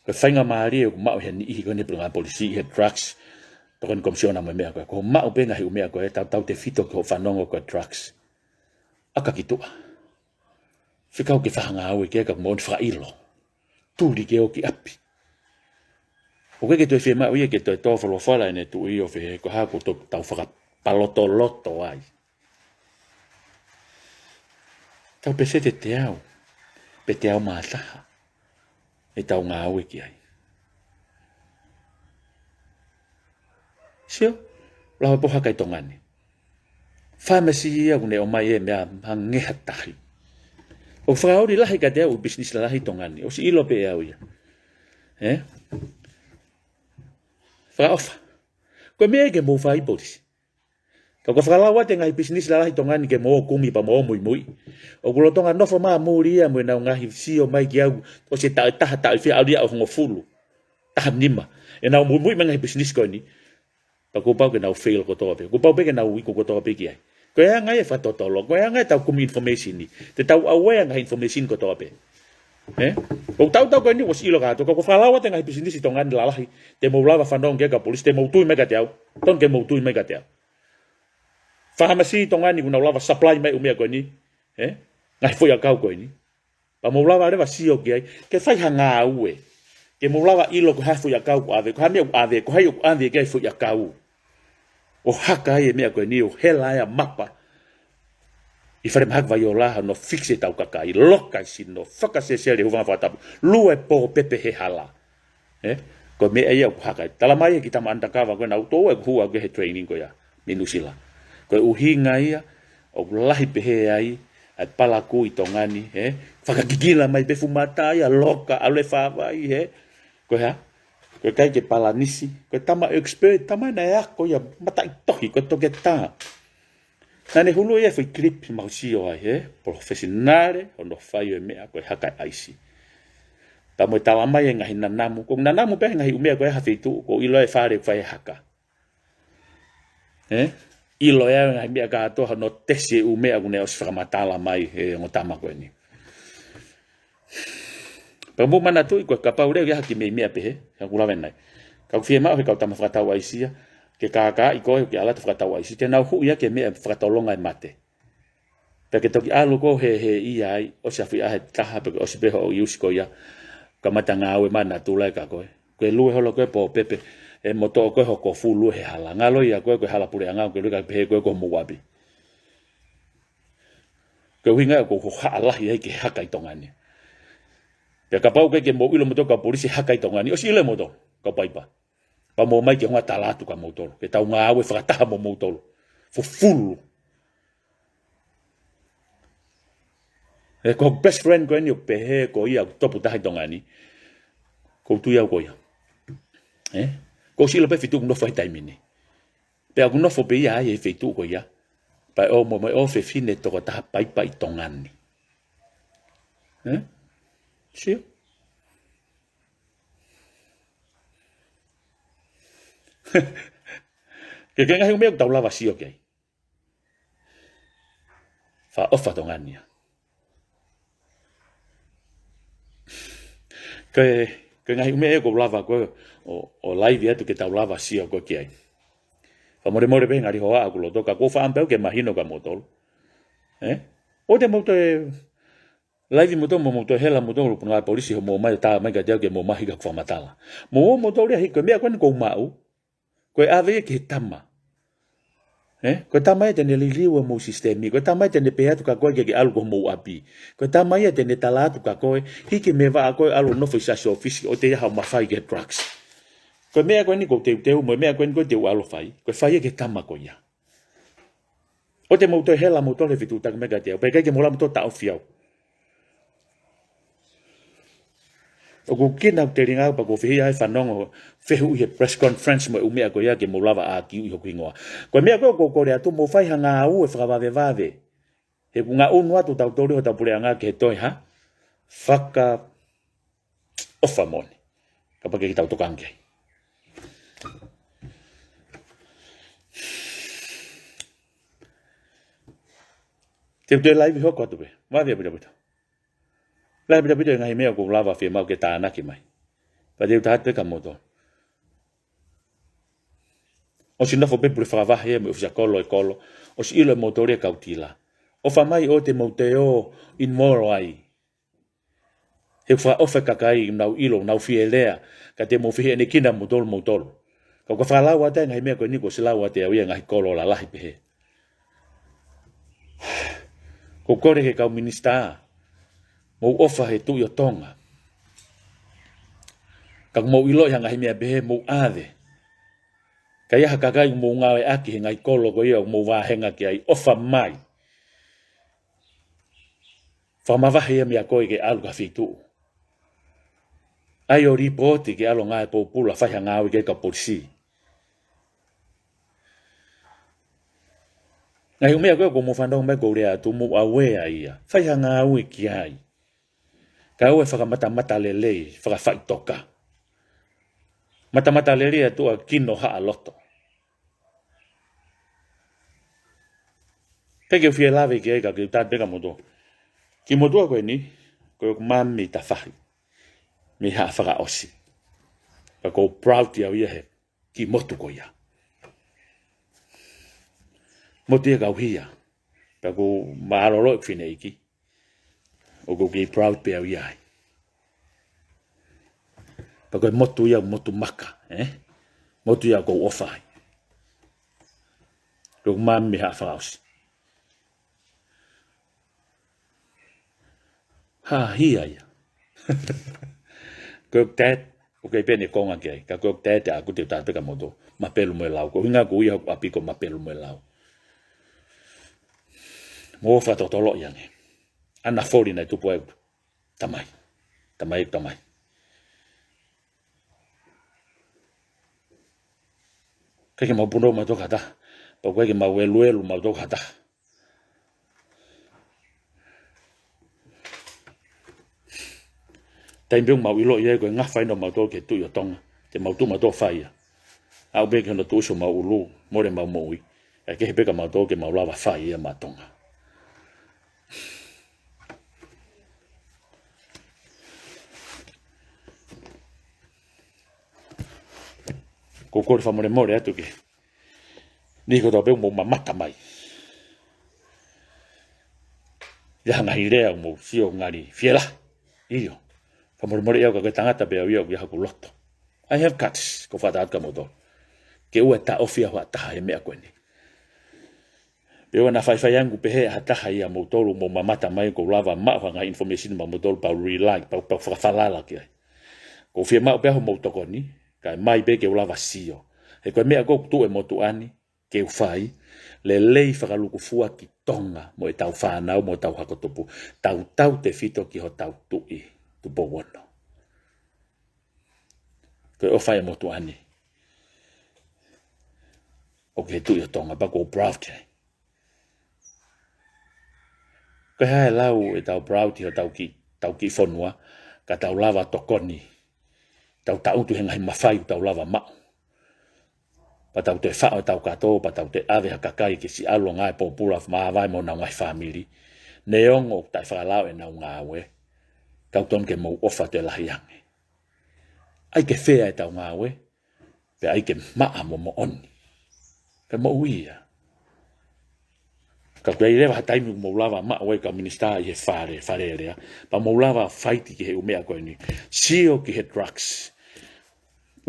ko fainga mari ko ma he ni i ko ne pringa polisi he drugs to kon komisiona mai me ko ma o penga hi me ko ta te fito ko fanongo ko drugs aka kitua Whikau ke whahanga au e kia ka mon whailo. Tūri ke o ki api. O ke toi whima uia ke toi tōwhalo whala ene tu i o whi ko hako tau whakapaloto loto ai. Tau pese te au. Pe te au mātaha. E tau ngā au e ki ai. Sio, lawa poha kai tongani. Pharmacy ia kune o mai e mea mangeha tahi. O whakaori lahi ka te au business la lahi tongani. O si ilo pe au ia. Whakaofa. Koe mea ke mou whai polisi. Ka ko whakalawa te ngai business la lahi tongani ke mō kumi pa mō mui mui. O kulo tonga nofo maa mūri ia mui nau ngahi sio mai ki au. O se taha whia au ria au hongo fulu. Taha nima. E nau mui mui mangahi business koe ni. Pa ko pau ke nau fail ko toa pe. Ko pau pe ke nau wiko ko toa pe ki ai. Koe anga e whatotolo, koe anga e tau kumi information ni. Te tau awea nga information ko toa pe. Kau tahu ko ni was ilo ka to ko falawa tengah bisnis tongan lalahi te mo lava fandong ke ka polis te mo tu mega tiao ton ke mo tu mega tiao fahamasi tongan ni kuna lava supply mai umia ko ni ngai foi akau ko ni pa mo lava re va sio ke fai hanga ue ke mo lava ilo ko ha foi akau ko ave ko ha me ave ko hai ave ke foi akau o haka e mea ko ni o hela ya mapa I whare mahak vai o laha no fixe tau kaka I loka I si no whakasese le huwanga whatapu lue po pepe he hala ko me e au haka tala mai ki tama anda kawa ko na uto e hua ke he training ko ya minusila ko uhinga ia o lahi pehe ai ai palaku I tongani whakakikila mai pe fumata ia loka ale whawai ko ha ko kai ke palanisi ko tama expert tama na ya ko ya mata tohi ko to geta Nane hulu ia foi clip mausio ai professionale ono fai mea ko haka aisi. Ta mo tala mai ngahi nanamu ko nanamu pe ngahi umea ko ha feitu ko ilo e fare fai haka. Ilo ia ngahi mea ka to no tesi umea ko ne os framatala mai ngotama ko ni. Pa mo mana tu ko ka paure ia ki me mea pe ha kula venai. Ka fie ma ho ka tama frata waisia. Ke kaka iko ke ala tfrata wa isi tena hu ia ke me frata longa mate pe ke toki alu ko he ia o sa fi a taha pe o se ho use ko ia ka mata nga we mana tu la ka ko ke lu ho lo ko po pepe e moto ko ho ko fu lu he hala nga lo ia ko hala pure nga ko lu ka pe ko mo wabi ke winga ko hala ia ke haka I tongani pe ka pau ke mo ilo moto ka polisi haka I tongani o si ile moto ka paipa pa mo mai ke nga talatu ka motor ke tau nga awe frata mo motor fo full ko best friend ko ni pe he ko ia topu ta dongani ko tu ia ko ia ko si lo pe fitu no fai time ni pe aku no fo pe ia e fitu ko ia pa o mo o fe fine to ta pai tongani si ke kenga he me tau lava sio ke fa ofa tongania ke ngai me ko lava ko o live ya tu ke tau lava sio ko ke ai fa more be ngari hoa aku lo toka ko fa ampe ke imagino ka motor o de motor live motor hela motor lu puna polisi ho mo mai ta mai ga dia ke mo mai ga fa matala mo motor ya hi ke me ko mau ko ave ke tama ko tama ya tene liliwa mo sistemi ko tama ya tene peha tu ka ko ke algo mo api ko tama ya tene talatu ka ko hiki me va ko alu no fisa so ofisi o te ha ma fai get drugs ko me ko ni ko te mo me ko ni ko te alu fai ko fai ke tama ko ya o te mo to hela mo to le fitu ta me ga te pe ke mo la mo to ta ofiao o ko kina te ringa pa ko fihia ai fanongo fehu he press conference mo umea ko ya ke mo lava a ki ho kingoa ko mea ko le atu mo fai hanga u e fra vave he kunga onu atu tau tori ho tau pule anga ke toi ha faka ofa moni ka pa ke tau tokange te live ho ko tu be va via buta lai bida ngai mea ko lava fe mau ke tana ki mai pa de ta te ka moto o si no fo pe por fava he mo fia kolo o si ilo motoria cautila o fa mai o te moteo in morai he fa o fa kakai nau ilo nau fielea ka te mo fi ne kina motor ka fa la wa te ngai mea ko ni ko sila wa te ia ngai kolo la lahi pe ko kore he ka minister mo ofa he tu yo tonga ka mo ilo yang ai mea be mo ave ka ia hakakai mo ngawe aki ngai kolo ko ia mo wa henga ki ai ofa mai fa ma va he mea ko ke algo fitu ai o ripoti ke alo ngai po pula fa ngawe ke ka polisi ngai mea ko mo fandong me ko ria tu mo awe ai fa ngawe ki ai ka o fa mata lele fa fa toka mata lele tu kino ha aloto ke fie lave ke ka ta be ka moto ki moto ko ni ko mami ta fahi me ha fara osi pa ko proud ya ia he ki motu ko ia motu ia gauhia pa ko maroro fine iki o ko ki proud pe ia pa ko motu ia motu maka motu ia ko ofai ko mami ha fara osi ha hia ia ko tet o ke pene konga ke ka ko tet a ku te ta peka moto ma pelu mo lau ko hinga ku ia api ko ma pelu mo lau mo fa to tolo yang ana fori na tu poe tamai ke mo puno ma to kata pa ko ke ma welu ma to kata tai biong mau ilo ye ko nga fai no mau to ke tu yo tong te mau tu ma to fai au be ke no tu so mau ulu mo le mau moi e ke be ka mau to ke mau lava fai ya ma tonga ko ko fa mo le mo le atu ke ni ko to be mo mata mai ya nga ire mo sio ngari fiela iyo Kamor ia ka tangata be ia ya ku loto. I have cuts ko fata ka moto. Ke u ta ofia wa ta me akweni. Be wana fai yangu pe he hata ia moto mo mamata mai ko lava ma nga information ma moto pa rely pa falala ke. Ko fia ma pe ho moto ko ni ka mai be ke lava sio. E ko me ko tu e moto ani ke u fai le lei fa lu ku fua ki tonga mo e tau fa na mo tau hakotopu. Tau te fito ki ho tau tu i. Tu bowono. Ko o fai mo tu ani. O ke tu yo tonga pa ko proud. Ko hae lau e tau proud o tau ki fonua ka tau lava tokoni. Tau tu henga mawhai tau lava mau. Pa tau te whao tau kato pa tau te ave hakakai ki si alo ngai popula ma vai mo na ngai family. Neong o tai whakalao e nau ngawe. Kau ton ke mau ofa te lahiange. Ai ke whea e tau ngawe, pe ai ke maa mo oni. Ka mo uia. Ka kua i rewa hataimu mo lava maa wei ka minista i he whare rea, pa mo lava whaiti ki he umea koe ni. Sio ki he drugs.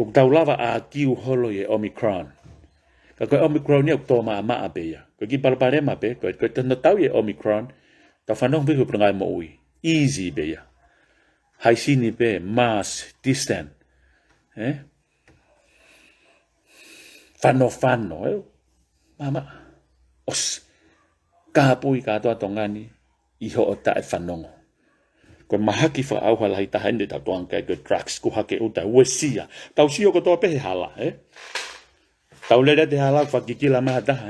Uk tau lava a kiu holo i Omicron. Ka koe Omicron ni uk tō maa beia. Koe ki palapare ma be, koe tano tau i Omicron, tau whanong bihu prangai mo ui. Easy beia. Hai sini pe mass distant fano mama os kapui ka to tongani iho ota e fanongo ko mahaki fa au hala ita hande ta toang ka drugs ku hake uta wesia tau sio ko to pe hala tau le de hala fa kikila ma ta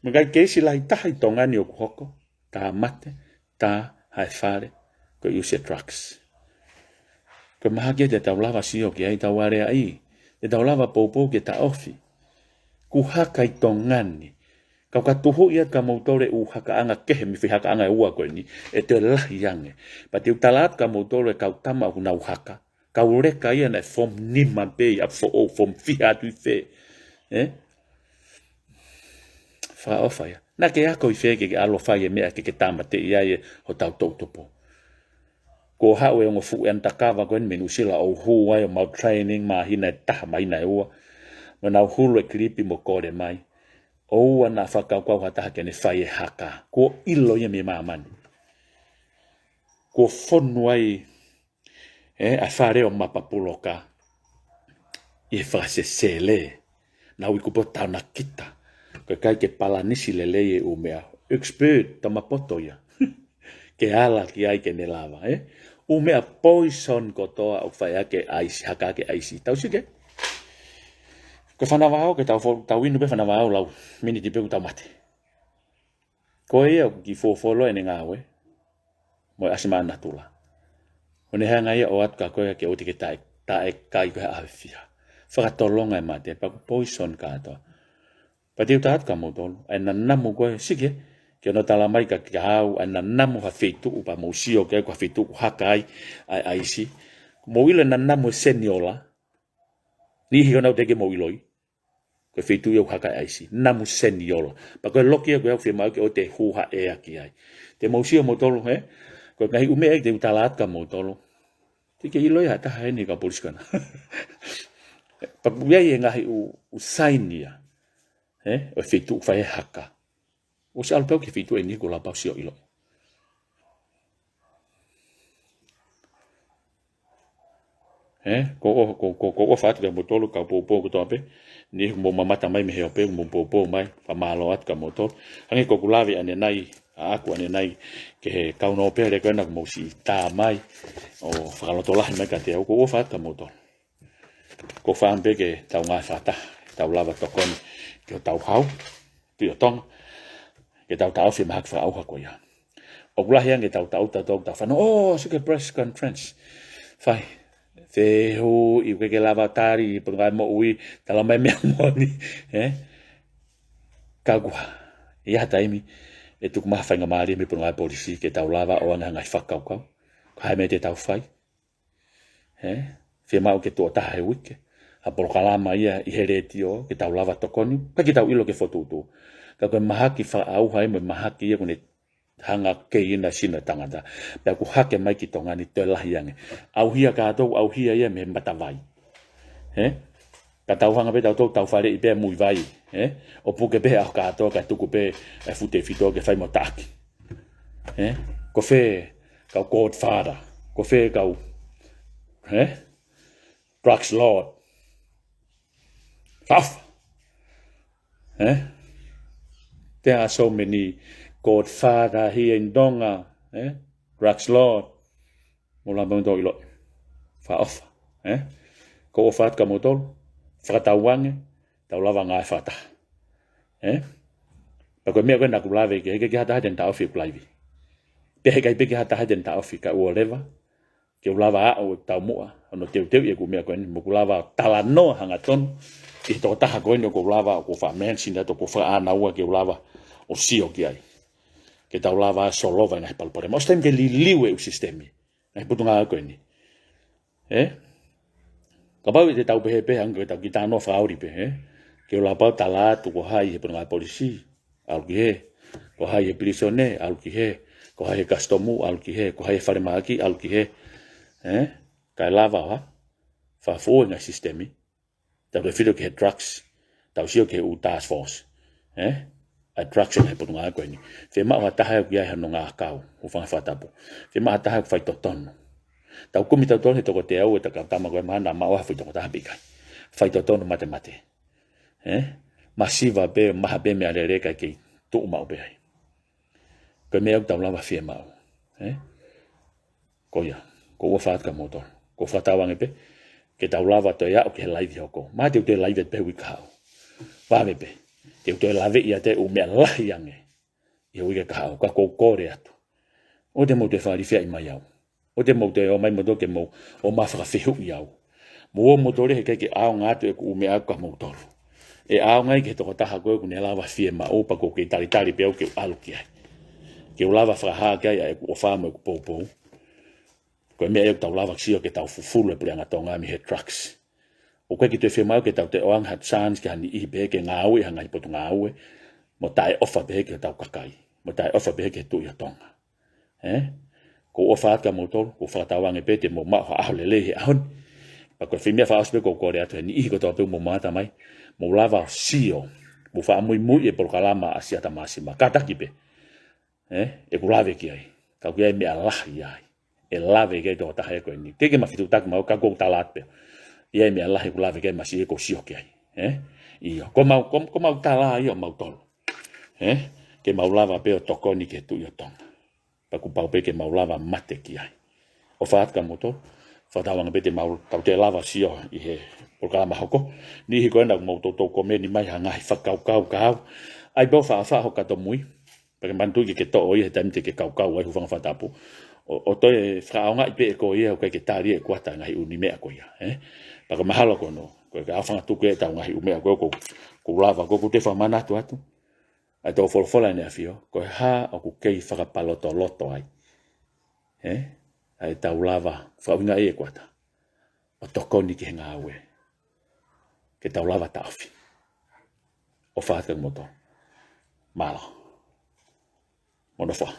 mga kesi la ita tongani o hoko ta mate ta hai fare ko use drugs ko mahake te tau lava sio ki ai tau are ai te tau lava popo ke ta ofi ku haka i tongani kau ka tuhu ia ka motore u haka anga kehe mi fi haka anga ua koe ni e te lahi yange pa te utalat ka motore kau tama u nau haka kau reka ia na form nima pe a form fiha tu fe fa ofa ia na ke ako i fe ke alo fa ye mea ke tama te ia e ho tau tautopo ko hau e ngofu en takava ko en menusila o huwa o mau training ma hina ta mai na ua mana hulu e klipi mo kore mai o ana faka kwa hata ke ne fai haka ko ilo ye me mamani ko fonwai a fare o mapa puloka e fase sele na wi ko bota na kita ko kai ke palanisi lele e umea expert tamapoto ya ke ala ki ai ke ne lava o mea poison ko toa o fai ake aisi haka ke aisi tau sike ko fana wao ke tau inu pe fana wao lau mini ti pe tau mate ko ia ki fofolo ene ngawe mo asima natula o ne hanga ia o at ka ko ke o ti ke tai kai ko afia fa tolonga mate pa poison ka to pa ti utat ka mo tol ena namu ko sike ke no tala mai ka kau ana namo ha fetu pa mo sio ke ka fetu hakai ai si mo ile na namo seniola ni hi no te ke mo iloi ko fetu yo hakai ai si namo seniola pa ko loki ko fe mai ke o te hu ha e aki ai te mo sio mo tolo he ko ngai ume e te utalat ka mo tolo te ke iloi ha ta hai ni ka polis kana pa buia ye ngai u sainia o fetu fa e haka o se alpeu ke fitu e ni ko la pasio ilo ko fa tu mo tolo ka po ko tope ni mo mamata mai me he pe mo po mai pa malo at ka motor hangi ko kulavi ane nai aku ane nai ke he ka no pe le kana mo si ta mai o fa lo tola me ka te ko fa ka motor ko fa ambe ke ta nga fata ta lava to kon ke ta hau pi tong ke tau fi mak fa au ha ko ya o gula hiang ke tau ta fa no so ke press conference fai fe ho i ke lava tari por ga mo ui ta la mai me mo ni ka gua ya taimi e tu ma fa nga mari me por ga polisi ke tau lava o nga ngai fa ka ka ka me te tau fai fe ma o ke to ta he wike a por kala mai i heretio ke tau lava to koni ka ke tau ilo ke foto tu ka ko mahaki fa au hai mo mahaki e kone hanga ke ina sina tangata pe ku hake mai ki tonga ni te lahi yange au hia ka to au hia ia me mata vai ka tau hanga pe tau fare i pe mui vai o pu ke pe a ka to ka tu ku pe e fute fito ke fai mo taki ko fe ka godfather ko fe ka drugs lord there are so many godfather here in Donga, drugs lord, mula bang do ilo, fa off, ko ofat ka motol, fatawange, tau lava ngai fata, Pako mea koe naku lawe ke hata haten ta ofi kulaiwi. Pehe kai peke hata haten ta ofi ka ua lewa, ke ulawa a o tau mua, ono teu teu ia ku mea koe ni, mo kulawa tala no hanga tonu, i toko taha koe ni o kulawa o ko wha mensin, to ko wha ana ua ke ulawa o sio ki ai. Ke tau lava solova ngai palpore. Mo stem ke li liwe u sistemi. Ngai putunga koe ni. Ka pau i te tau pehe pehe anga tau ki tānoa whaori pehe. Ke ula pau tala tu ko hai he putunga polisi. Alu ki he. Ko hai he prisone. Alu ki he. Ko hai he kastomu. Alu ki he. Ko hai he wharemaki. Alu ki he. Kai lava ha. Whafua ngai sistemi. Tau ke whiro ke he drugs. Tau sio ke u task force. A drugs ngai putunga koe ni. Fe maa taha ki ai hano ngā kau. Ufanga whatapu. Fe maa taha ki whai totono. Tau kumi tau tonu he toko te au e taka tama koe mahana maa oha whi toko taha pikai. Whai totono mate mate. Masiva be maha be mea re kai ki tuu mau be hai. Koe mea au tau lawa whia mau. Ko ia. Ko ua whaat ka motor. Ko whatawange pe. Ke tau lawa to ia o ke he laivi hoko. Maa te ute laivi pe hui kahau. Wawe pe. Te ute lawe ia te u mea lahi ange. I hui ke kahau. Ka kou kore atu. O te mo te whaari whia i mai au. O te mo te o mai moto ke mo o mawhaka whihu i au. Mo o motore he kei ke ao ngātu e ku ume au ka motoru. E ao ngai ke toko taha koe ku ne lawa whia ma opa ko ke tari pe au ke alu ki ai. Ke u lawa whakaha ki ai e ku o whāma e ku pōpō. Koe mea e tau lawa ksio ke tau fufulu e pule anga tō ngami he trucks. O koe ki te whia mau ke tau te oang hat sans ke hani ihi pehe ke ngāue hanga i potu ngāue. Mo tae ofa pehe ke tau kakai. Mo tae ofa pehe ke tu i a tonga. Ko o whaat ka motor, ko whatawange pe te mo maa aholele he ahon. Pa koe whimea whaaspe ko kore atu he ni ihi ko tō peu mo maata mai. Mo lava sio. Mo wha mui mui e polo kalama a siata maasima. Kataki pe. E ku lave ki ai. Kau ki ai mea lahi ai. E lave ki ai tō taha e koe ni. Teke ma fitu tak mau ka kou talat pe. I ai mea lahi ku lave ki ai masi e ko sio ki ai. Iyo. Ko mau tala iyo mau tolo. Ke mau lava pe o tokoni ke tu iyo tonga. Paku pau pe ke mau lava mate ki ai. O whaat ka motor. Whatawanga pe te mau tau te lava sio i he polkalama hoko. Ni hi koe na mau tō kome ni mai hangahi whakau kau. Ai bau wha hoka to mui. Pake mantu ki ke tō oi he taimite ke kau ai hufanga whatapu. O toi whaaonga i pe e ko ia o kai ke tāri e kuata ngahi uni mea ko ia. Pake mahalo kono. Koe ke awhanga tuku e tau ngahi umea koe ko lava ko te whamana atu. ai tō wholwhola nea whio, ko ha o ku kei whakapaloto loto ai. Ai tau lava, whawinga e kuata, o tokoni ki henga aue, ke tau lava tawhi, o whātkang moto, malo, mono wha.